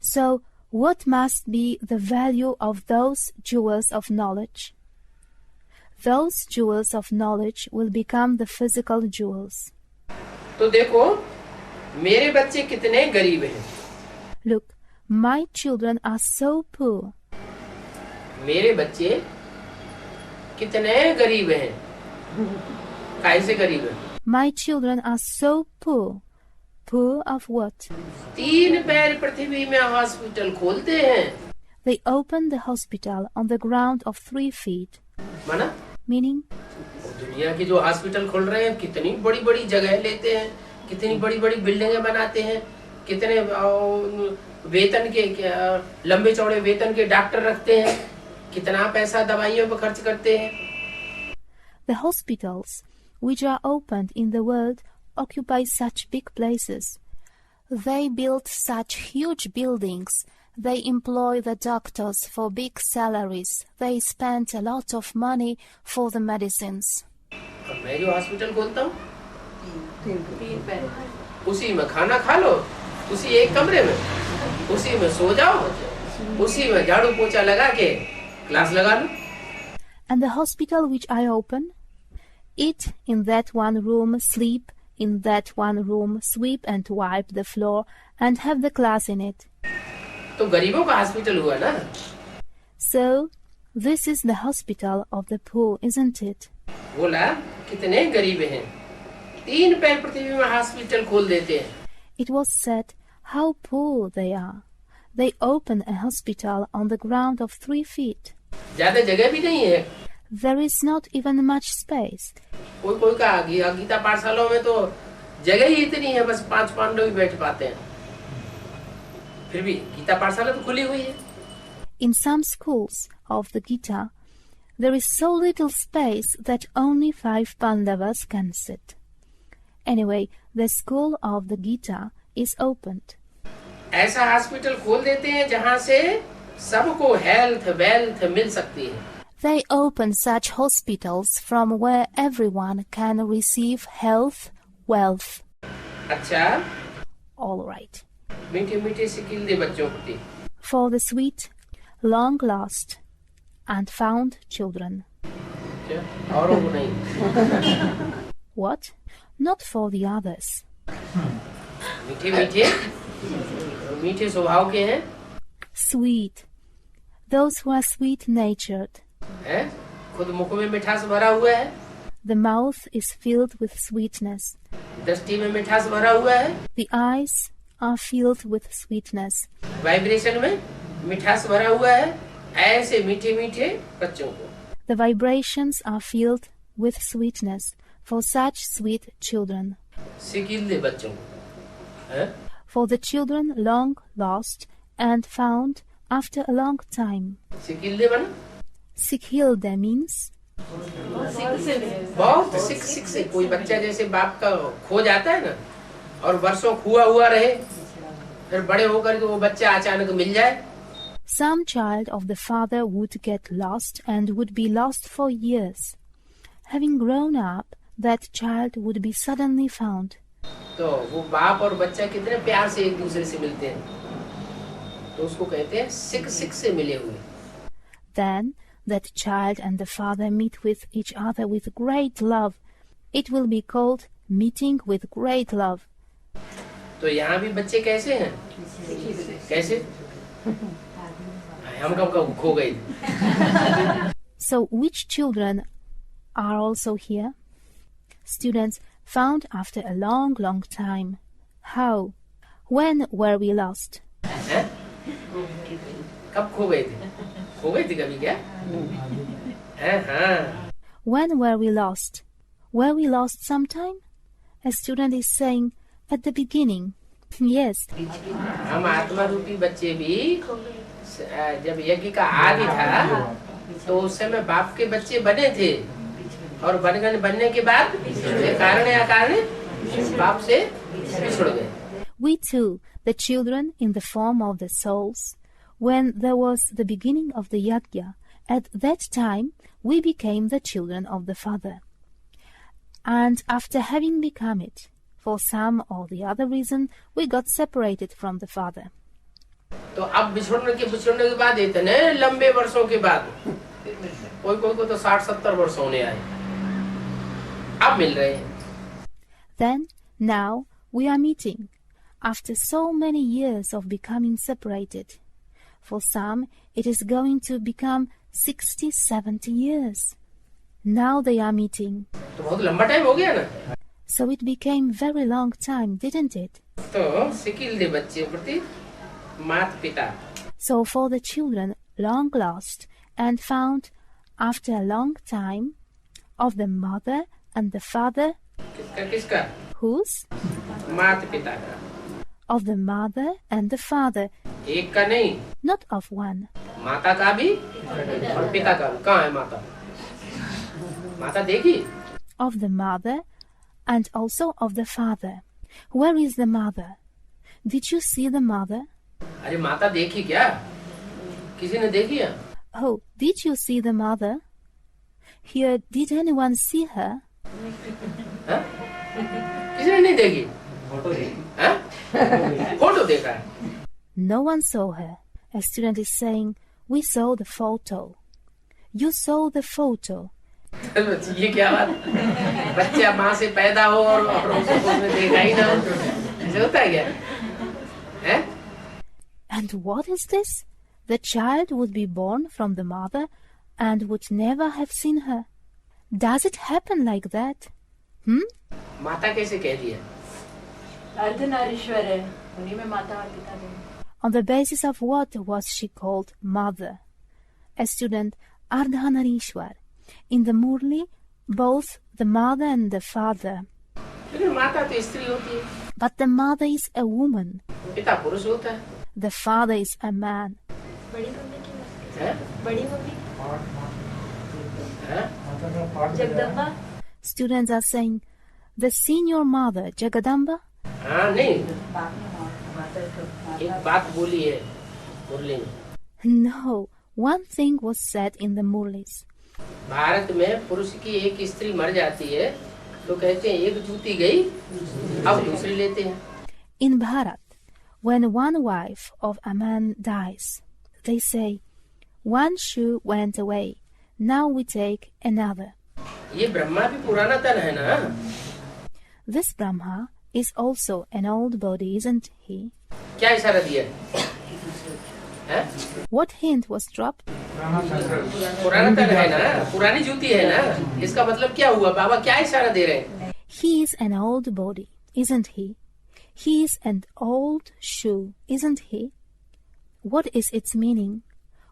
So, what must be the value of those jewels of knowledge? Those jewels of knowledge will become the physical jewels. तो देखो, मेरे बच्चे कितने गरीब हैं। Look, my children are so poor. मेरे बच्चे कितने गरीब हैं। काहे से गरीब हैं? My children are so poor. Poor of what? 3 पैर पृथ्वी में हॉस्पिटल खोलते हैं। They opened the hospital on the ground of 3 feet. माना Meaning, दुनिया के जो हॉस्पिटल खोल रहे हैं कितनी बड़ी बड़ी जगह लेते हैं, कितनी बड़ी बड़ी बिल्डिंगें बनाते हैं, कितने वेतन के लंबे चौड़े वेतन के डॉक्टर रखते हैं, कितना पैसा दवाइयों पर खर्च करते हैं. the hospitals which are opened in the world occupy such big places. They build such huge buildings. They employ the doctors for big salaries. They spend a lot of money for the medicines. मैं जो hospital खोलता हूँ उसी में खाना खा लो, उसी एक कमरे में, उसी में सो जाओ, उसी में झाड़ू पोछा लगा के क्लास लगा लो. And the hospital which I open, eat in that one room, sleep in that one room, sweep and wipe the floor, and have the class in it. तो गरीबों का हॉस्पिटल हुआ ना. So, this is the hospital of the poor, isn't it? बोला कितने गरीब हैं, 3 पैर पृथ्वी में हॉस्पिटल खोल देते हैं. It was said how poor they are. They open a hospital on the ground of 3 feet. ज्यादा जगह भी नहीं है. There is not even much space. कोई का गीता पाठशालाओं में तो जगह ही इतनी है, बस 5 लोग बैठ पाते हैं. फिर भी गीता पाठशाला तो खुली हुई है. In some schools of the Gita, there is so little space that only 5 Pandavas can sit. Anyway, the school of the Gita is opened. ऐसा हॉस्पिटल खोल देते हैं जहाँ से सबको हेल्थ वेल्थ मिल सकती है. They open such hospitals from where everyone can receive health, wealth. अच्छा, All right. मीठे मीठे सिकिल दे बच्चों को. For the sweet, long lost, and found children. औरों को नहीं. What? Not for the others. मीठे मीठे मीठे स्वभाव के हैं. Sweet. Those who are sweet-natured. हैं? खुद मुख में मिठास भरा हुआ है. The mouth is filled with sweetness. दृष्टि में मिठास भरा हुआ है. The eyes are filled with sweetness. Vibration में मिठास भरा हुआ है. ऐसे मीठे मीठे बच्चों को. The vibrations are filled with sweetness for such sweet children. सिकिल दे बच्चों को. हैं? For the children long lost and found after a long time. सिकिल दे बना. Sikhilde means बहुत सिक से कोई बच्चा जैसे बाप का खो जाता है ना, और वर्षों खुआ हुआ रहे, फिर बड़े होकर के वो बच्चा अचानक मिल जाए. some child of the father would get lost and would be lost for years. Having grown up, that child would be suddenly found. तो वो बाप और बच्चा कितने प्यार से एक दूसरे से मिलते हैं, तो उसको कहते हैं सिक से मिले हुए. Then that child and the father meet with each other with great love. It will be called meeting with great love. तो यहाँ भी बच्चे कैसे हैं? कैसे? हम कब खो गए. So which children are also here? Students found after a long, long time. How? When were we lost? हैं? कब खो गए थे? खो गए थे कभी क्या? हाँ. When were we lost? Were we lost sometime? A student is saying, at the beginning. Yes. हम आत्मा रूपी बच्चे भी जब यज्ञ का आदि था तो उस समय बाप के बच्चे बने थे, और बनने के बाद कारण या कारण बाप से बिछड़ गए. We too, the children in the form of the souls, when there was the beginning of the yajna, at that time we became the children of the Father. And after having become it, for some or the other reason, we got separated from the Father. तो अब बिछड़ने के बाद इतने लंबे वर्षों के बाद कोई को तो 60-70 वर्ष होने आए, अब मिल रहे हैं. Then, now, we are meeting, after so many years of becoming separated. For some, it is going to become 60-70 years. Now they are meeting. तो बहुत लंबा टाइम हो गया ना. So it became very long time, didn't it? तो sickle दे बच्चे प्रति माता पिता. So for the children long lost and found after a long time, of the mother and the father, किसका? whose? माता पिता का. Of the mother and the father, एक का नहीं, not of one. माता का भी और पिता का भी. कहाँ है माता? माता देखी? Of the mother and also of the father. Where is the mother? Did you see the mother? अरे माता देखी क्या? किसी ने देखी है? Oh, did you see the mother? Here, did anyone see her? हाँ? किसी ने नहीं देखी? हाँ? फोटो देखा है. No one saw her. A student is saying, we saw the photo. You saw the photo. ये क्या बात? बच्चा माँ से पैदा हो और उसने देखा ही ना, ऐसे होता है क्या? हैं? And what is this? The child would be born from the mother and would never have seen her. Does it happen like that? माता कैसे कह दिया? अर्धनारीश्वर है, उन्हीं में माता और पिता दोनों. On the basis of what was she called mother? A student, Ardhanarishwar. In the Murli, both the mother and the father. लेकिन माता तो स्त्री होती है. But the mother is a woman. पिता पुरुष होता है. The father is a man. बड़ी मम्मी की बात हैं? बड़ी मम्मी हैं? Jagdamba Students are saying, the senior mother, Jagadamba? हाँ नहीं. एक बात बोली है मुरली में. No, one thing was said in the Murlis. Bharat में पुरुष की एक स्त्री मर जाती है तो कहते हैं एक जूती गई, अब दूसरी लेते हैं. In Bharat, when one wife of a man dies, they say, one shoe went away, now we take another. ये ब्रह्मा भी पुराना तन है ना. This Brahma is also an old body, isn't he? क्या इशारा दिया? हैं? What hint was dropped? पुराना तन है ना, पुरानी जूती है ना. इसका मतलब क्या हुआ? बाबा क्या इशारा दे रहे हैं? He is an old body, isn't he? He is an old shoe, isn't he? What is its meaning?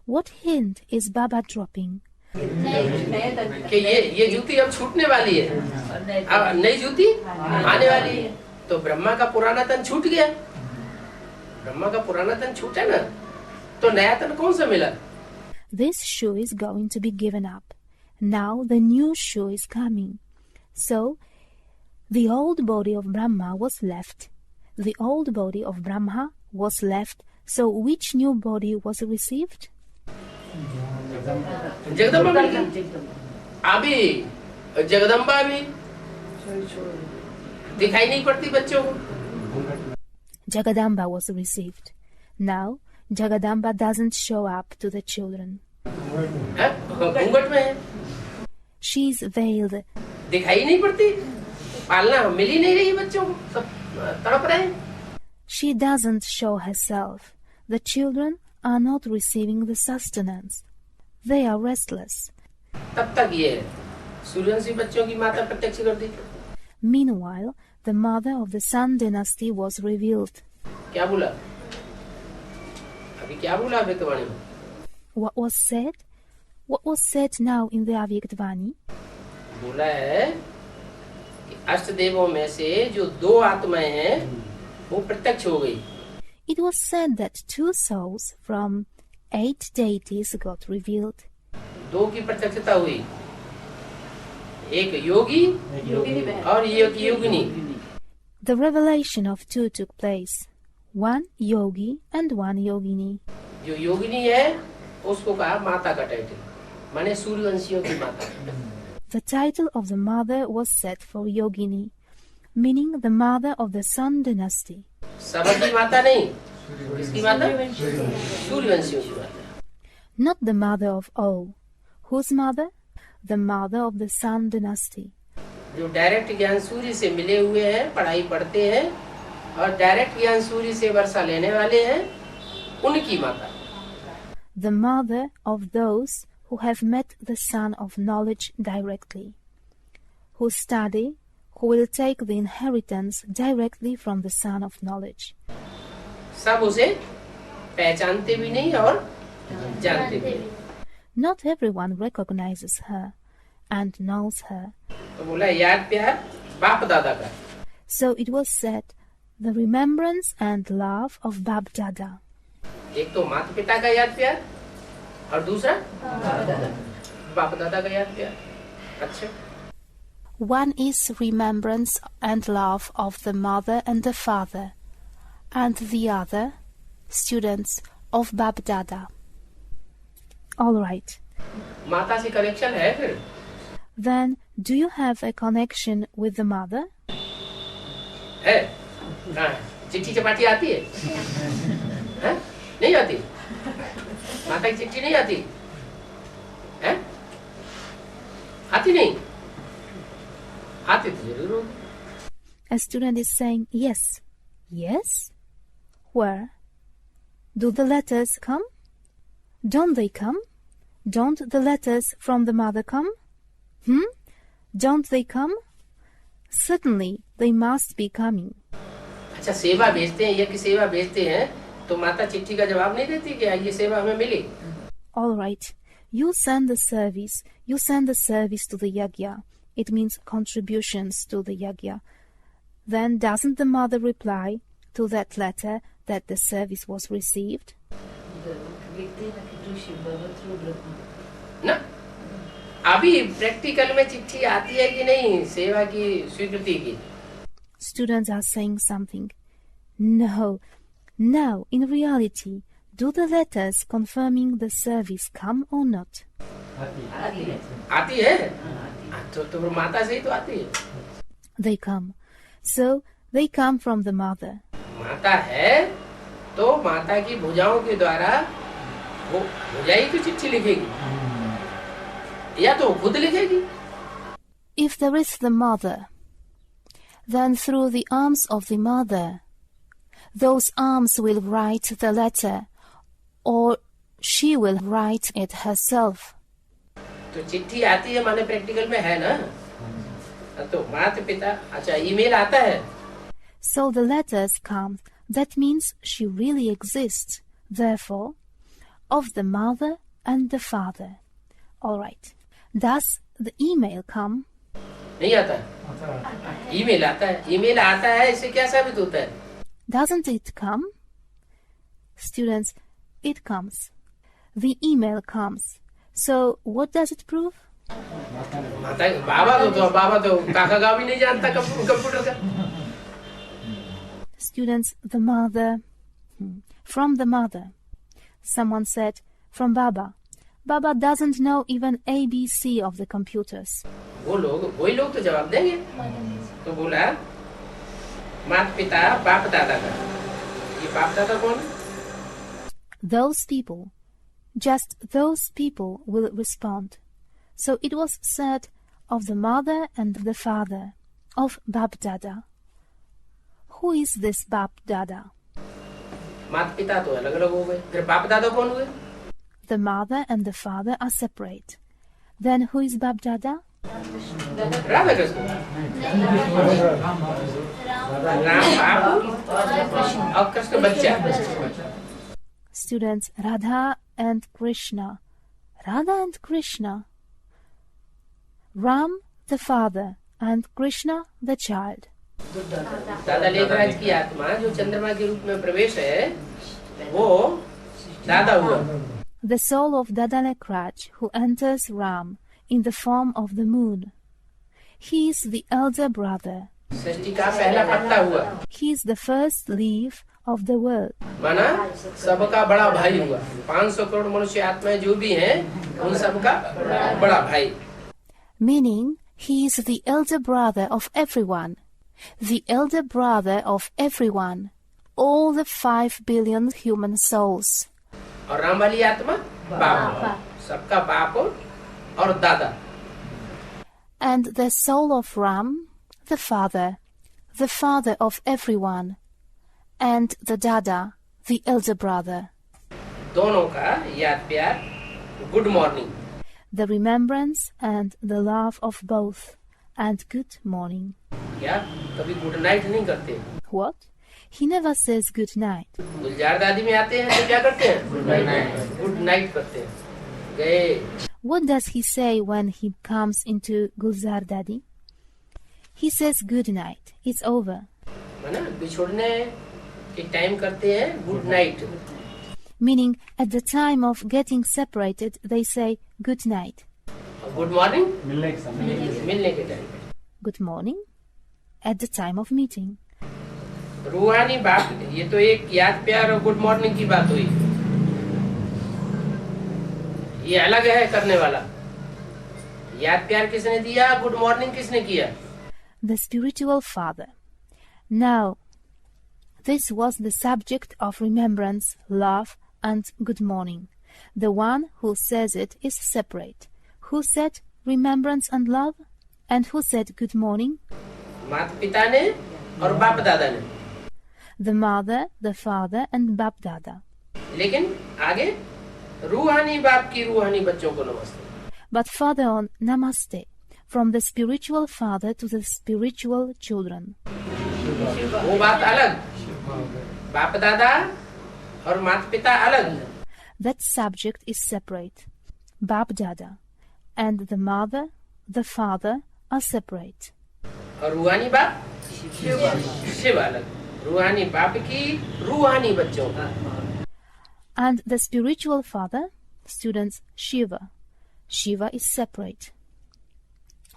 What hint is Baba dropping? कि ये जूती अब छूटने वाली है, अब नई जूती आने वाली है. तो ब्रह्मा का पुराना तन छूट गया. ब्रह्मा का पुराना तन छूटा ना, तो नया तन कौन सा मिला? This shoe is going to be given up. Now the new shoe is coming. So, the old body of Brahma was left. The old body of Brahma was left. So, which new body was received? Jagdamba मिल गई. अभी जगदम्बा भी दिखाई नहीं पड़ती बच्चों को. Jagadamba was received. Now, Jagadamba doesn't show up to the children. घूंघट में है, She is veiled. दिखाई नहीं पड़ती. पालना मिल ही नहीं रही बच्चों को, सब तड़प रहे हैं. She doesn't show herself. The children are not receiving the sustenance. They are restless. तब तक ये सूर्यवंशी बच्चों की माता प्रत्यक्ष कर दी. Meanwhile, the mother of the Sun dynasty was revealed. क्या बोला? अभी क्या बोला अव्यक्तवाणी में? What was said? What was said now in the Avyaktvani? बोला है कि अष्ट देवों में से जो दो आत्माएं हैं वो प्रत्यक्ष हो गई. It was said that 2 souls from 8 deities got revealed. दो की प्रत्यक्षता हुई, एक योगी और एक योगिनी. The revelation of 2 took place. One yogi and one yogini. जो योगिनी है उसको कहा माता का टाइटल, माने सूर्यवंशियों की माता. The title of the mother was set for yogini, meaning the mother of the Sun dynasty. सबकी माता नहीं, किसकी माता? सूर्यवंशियों की माता. Not the mother of all. Whose mother? The mother of the Sun dynasty. जो डायरेक्ट ज्ञान सूर्य से मिले हुए हैं, पढ़ाई पढ़ते हैं और डायरेक्ट ज्ञान सूर्य से वर्षा लेने वाले हैं, उनकी माता. The mother of those who have met the sun of knowledge directly, who study, who will take the inheritance directly from the sun of knowledge. सब उसे पहचानते भी नहीं और जानते भी नहीं। Not everyone recognizes her and knows her. तो बोला याद प्यार बाप दादा का। So it was said, the remembrance and love of Bab Dada. एक तो माता पिता का याद प्यार और दूसरा बाप दादा का याद प्यार। अच्छा, One is remembrance and love of the mother and the father, and the other, students of Bab Dada. All right. माता से कनेक्शन है फिर? Then, do you have a connection with the mother? है? कहाँ है? चिट्ठी चपाटी आती है? हैं? नहीं आती? माता की चिट्ठी नहीं आती? हैं? आती नहीं? आती तो जरूर होगी। A student is saying yes. Yes? Where? Do the letters come? Don't they come? Don't the letters from the mother come? Don't they come? Certainly, they must be coming. अच्छा, सेवा भेजते हैं, यज्ञ सेवा भेजते हैं, तो माता चिट्ठी का जवाब नहीं देती कि ये सेवा हमें मिली? All right. You send the service. You send the service to the yagya. It means contributions to the yagya. Then doesn't the mother reply to that letter that the service was received? ना, अभी practical में चिट्ठी आती है कि नहीं सेवा की स्वीकृति की? Students are saying something. No, in reality, do the letters confirming the service come or not? आती है? तो माता से ही तो आती है। They come. So, they come from the mother. माता है तो माता की भुजाओं के द्वारा वो भुजाई तो चिट्ठी लिखेगी या तो खुद लिखेगी। If there is the mother, then through the arms of the mother, those arms will write the letter, or she will write it herself. तो चिट्ठी आती है माने प्रैक्टिकल में है ना, तो माता पिता। अच्छा, ईमेल आता है? So the letters come. That means she really exists. Therefore, of the mother and the father. All right. Does the email come? नहीं आता है। ईमेल आता है। ईमेल आता है, इससे क्या साबित होता है? Doesn't it come? Students, it comes. The email comes. So, what does it prove? माता बाबा तो काका का भी नहीं जानता कंप्यूटर का। Students, the mother. From the mother. Someone said, from Baba. Baba doesn't know even ABC of the computers. वही लोग तो जवाब देंगे। तो बोला माता पिता बाप दादा का। ये बाप दादा कौन? Those people. Just those people will respond. So it was said of the mother and the father, of Bab Dada. Who is this Bab Dada? माता पिता तो अलग अलग हो गए, फिर बाप दादा कौन हुए? The mother and the father are separate. Then who is Bab Dada? Radha Krishna. Ram बाप और कृष्ण बच्चा। Students, Radha and Krishna. Radha and Krishna. Ram, the father, and Krishna, the child. दादा लेखराज की आत्मा जो चंद्रमा के रूप में प्रवेश है, वो दादा हुआ। The soul of Dada Lekraj who enters Ram in the form of the moon. He is the elder brother. सृष्टि का पहला पत्ता हुआ। He is the first leaf of the world. माना सबका बड़ा भाई हुआ। 500 करोड़ मनुष्य आत्माएं जो भी हैं, उन सबका बड़ा भाई। Meaning, he is the elder brother of everyone. The elder brother of everyone. All the 5 billion human souls. और राम वाली आत्मा बाप, सबका बाप और दादा। And the soul of Ram, the father of everyone, and the Dada, the elder brother. दोनों का याद प्यार, good morning. The remembrance and the love of both, and good morning. क्या कभी गुड नाइट नहीं करते? What? He never says good night. गुलजार दादी में आते हैं तो क्या करते हैं? गुड नाइट करते हैं। गए। What does he say when he comes into Gulzar Dadi? He says good night. It's over. है ना, बिछोड़ने के टाइम करते हैं good night. Meaning, at the time of getting separated, they say good night. Good morning मिलने के समय मिलने के time. Good morning at the time of meeting. रूहानी बाप, ये तो एक याद प्यार और गुड मॉर्निंग की बात हुई। ये अलग है करने वाला। याद प्यार किसने दिया, गुड मॉर्निंग किसने किया? The spiritual father. Now, this was the subject of remembrance, love, and good morning. The one who says it is separate. Who said remembrance and love? And who said good morning? माता पिता ने और बाप दादा ने। The mother, the father, and Bap Dada. लेकिन आगे रूहानी बाप की रूहानी बच्चों को नमस्ते। But further on, Namaste, from the spiritual father to the spiritual children. वो बात अलग, बाप दादा और माता पिता अलग। That subject is separate. Bap Dada and the mother, the father are separate. और रूहानी बाप शिव अलग। रूहानी बाप की रूहानी बच्चों का। And the spiritual father, students Shiva. Shiva is separate.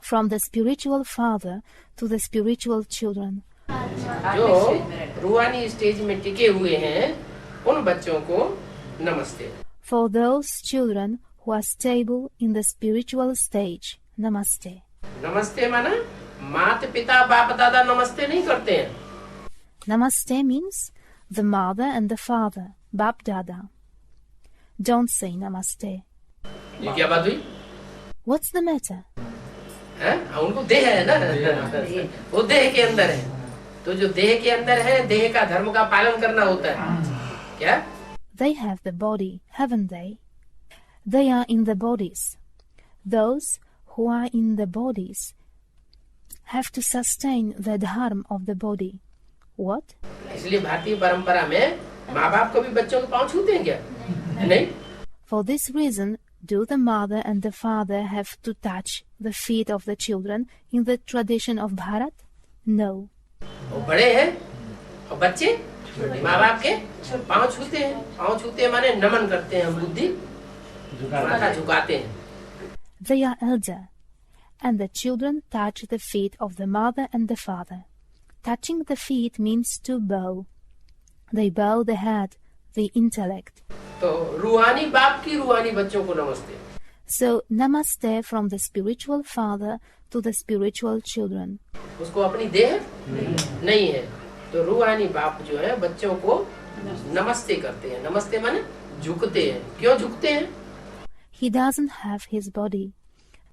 From the spiritual father to the spiritual children. जो रूहानी स्टेज में टिके हुए हैं उन बच्चों को नमस्ते। For those children who are stable in the spiritual stage, Namaste. नमस्ते माना माता पिता बाप दादा नमस्ते नहीं करते हैं। Namaste means the mother and the father, Bap Dada. Don't say Namaste. ये क्या बात हुई? What's the matter? हैं? उनको देह है ना, वो देह के अंदर है। तो जो देह के अंदर है, देह का धर्म का पालन करना होता है। क्या? They have the body, haven't they? They are in the bodies. Those who are in the bodies have to sustain the dharma of the body. What? इसलिए भारतीय परंपरा में माँ बाप को भी बच्चों के पाँव छूते हैं क्या? नहीं। For this reason, do the mother and the father have to touch the feet of the children in the tradition of Bharat? No. वो बड़े हैं और बच्चे माँ बाप के पाँव छूते हैं। पाँव छूते हैं माने नमन करते हैं, बुद्धि माथा झुकाते हैं। They are elder, and the children touch the feet of the mother and the father. Touching the feet means to bow. They bow the head, the intellect. तो रूहानी बाप की रूहानी बच्चों को नमस्ते। So, Namaste from the spiritual father to the spiritual children. उसको अपनी देह नहीं है, तो रूहानी बाप जो है बच्चों को नमस्ते करते हैं। नमस्ते माने झुकते हैं। क्यों झुकते हैं? He doesn't have his body.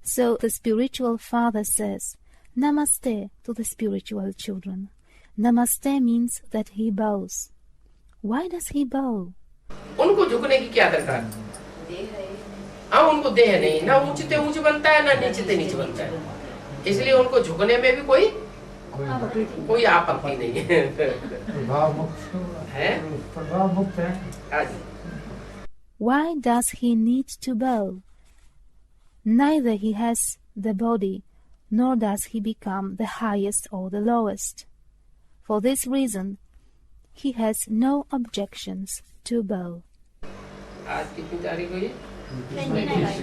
So the spiritual father says, Namaste to the spiritual children. Namaste means that he bows. Why does he bow? उनको झुकने की क्या दरकार? हाँ, उनको देह नहीं, ना ऊंचते ऊंच बनता है ना नीचते नीच बनता है, इसलिए उनको झुकने में भी कोई आपत्ति नहीं है। प्रभाव मुक्त है। हाँ जी। Why does he need to bow? Neither he has the body, nor does he become the highest or the lowest. For this reason, he has no objections to bow. आज कितनी तारीख हुई? 29.